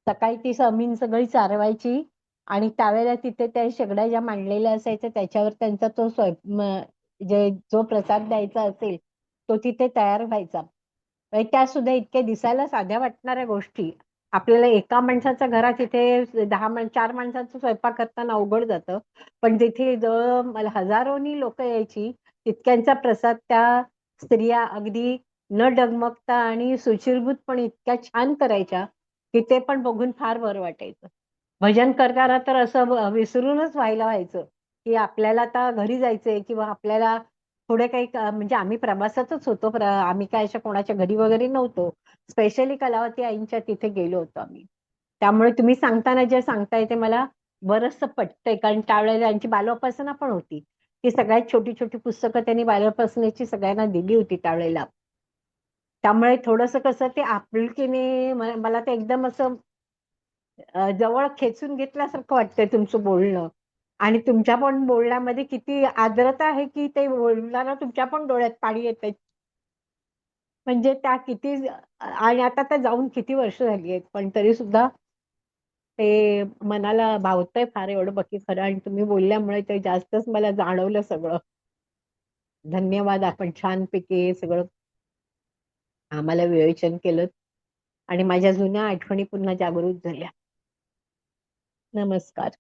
[SPEAKER 3] सकाळी ती जमीन सगळी सारवायची आणि त्यावेळेला तिथे त्या शेगड्या ज्या मांडलेल्या असायच्या त्याच्यावर त्यांचा तो जो प्रसाद द्यायचा असेल तो तिथे तयार व्हायचा. म्हणजे त्या सुद्धा इतक्या दिसायला साध्या वाटणाऱ्या गोष्टी आपल्याला एका माणसाच्या घरात इथे 4 माणसांचा स्वयंपाक करताना अवघड जातं. पण तिथे जवळ हजारोनी लोक यायची. तितक्यांचा प्रसाद त्या स्त्रिया अगदी न डगमगता आणि सुचिरभूतपणे इतक्या छान करायच्या की ते पण बघून फार बरं वाटायचं. भजन करताना तर असं विसरूनच व्हायचं की आपल्याला आता घरी जायचंय किंवा आपल्याला पुढे काही म्हणजे आम्ही प्रवासातच होतो. आम्ही काय अशा कोणाच्या घरी वगैरे नव्हतो. स्पेशली कलावती आईंच्या तिथे गेलो होतो आम्ही. त्यामुळे तुम्ही सांगताना जे सांगताय ते मला बरंचसं पटतंय. कारण त्यावेळेला त्यांची बालोपासना पण होती. ती सगळ्यात छोटी छोटी पुस्तकं त्यांनी बालोपासनेची सगळ्यांना दिली होती त्यावेळेला. त्यामुळे थोडंसं कसं ते आपुलकीने मला ते एकदम असं जवळ खेचून घेतल्यासारखं वाटतंय तुमचं बोलणं. आणि तुमच्या पण बोलण्यामध्ये किती आर्द्रता आहे की ते बोलताना तुमच्या पण डोळ्यात पाणी येतंय. म्हणजे त्या किती आणि आता त्या जाऊन किती वर्ष झाली आहेत पण तरी सुद्धा ते मनाला भावतंय फार एवढं बाकी खरं. आणि तुम्ही बोलल्यामुळे ते जास्तच मला जाणवलं सगळं. धन्यवाद. आपण छानपैकी हे सगळं आम्हाला विवेचन केलं आणि माझ्या जुन्या आठवणी पुन्हा जागृत झाल्या. नमस्कार.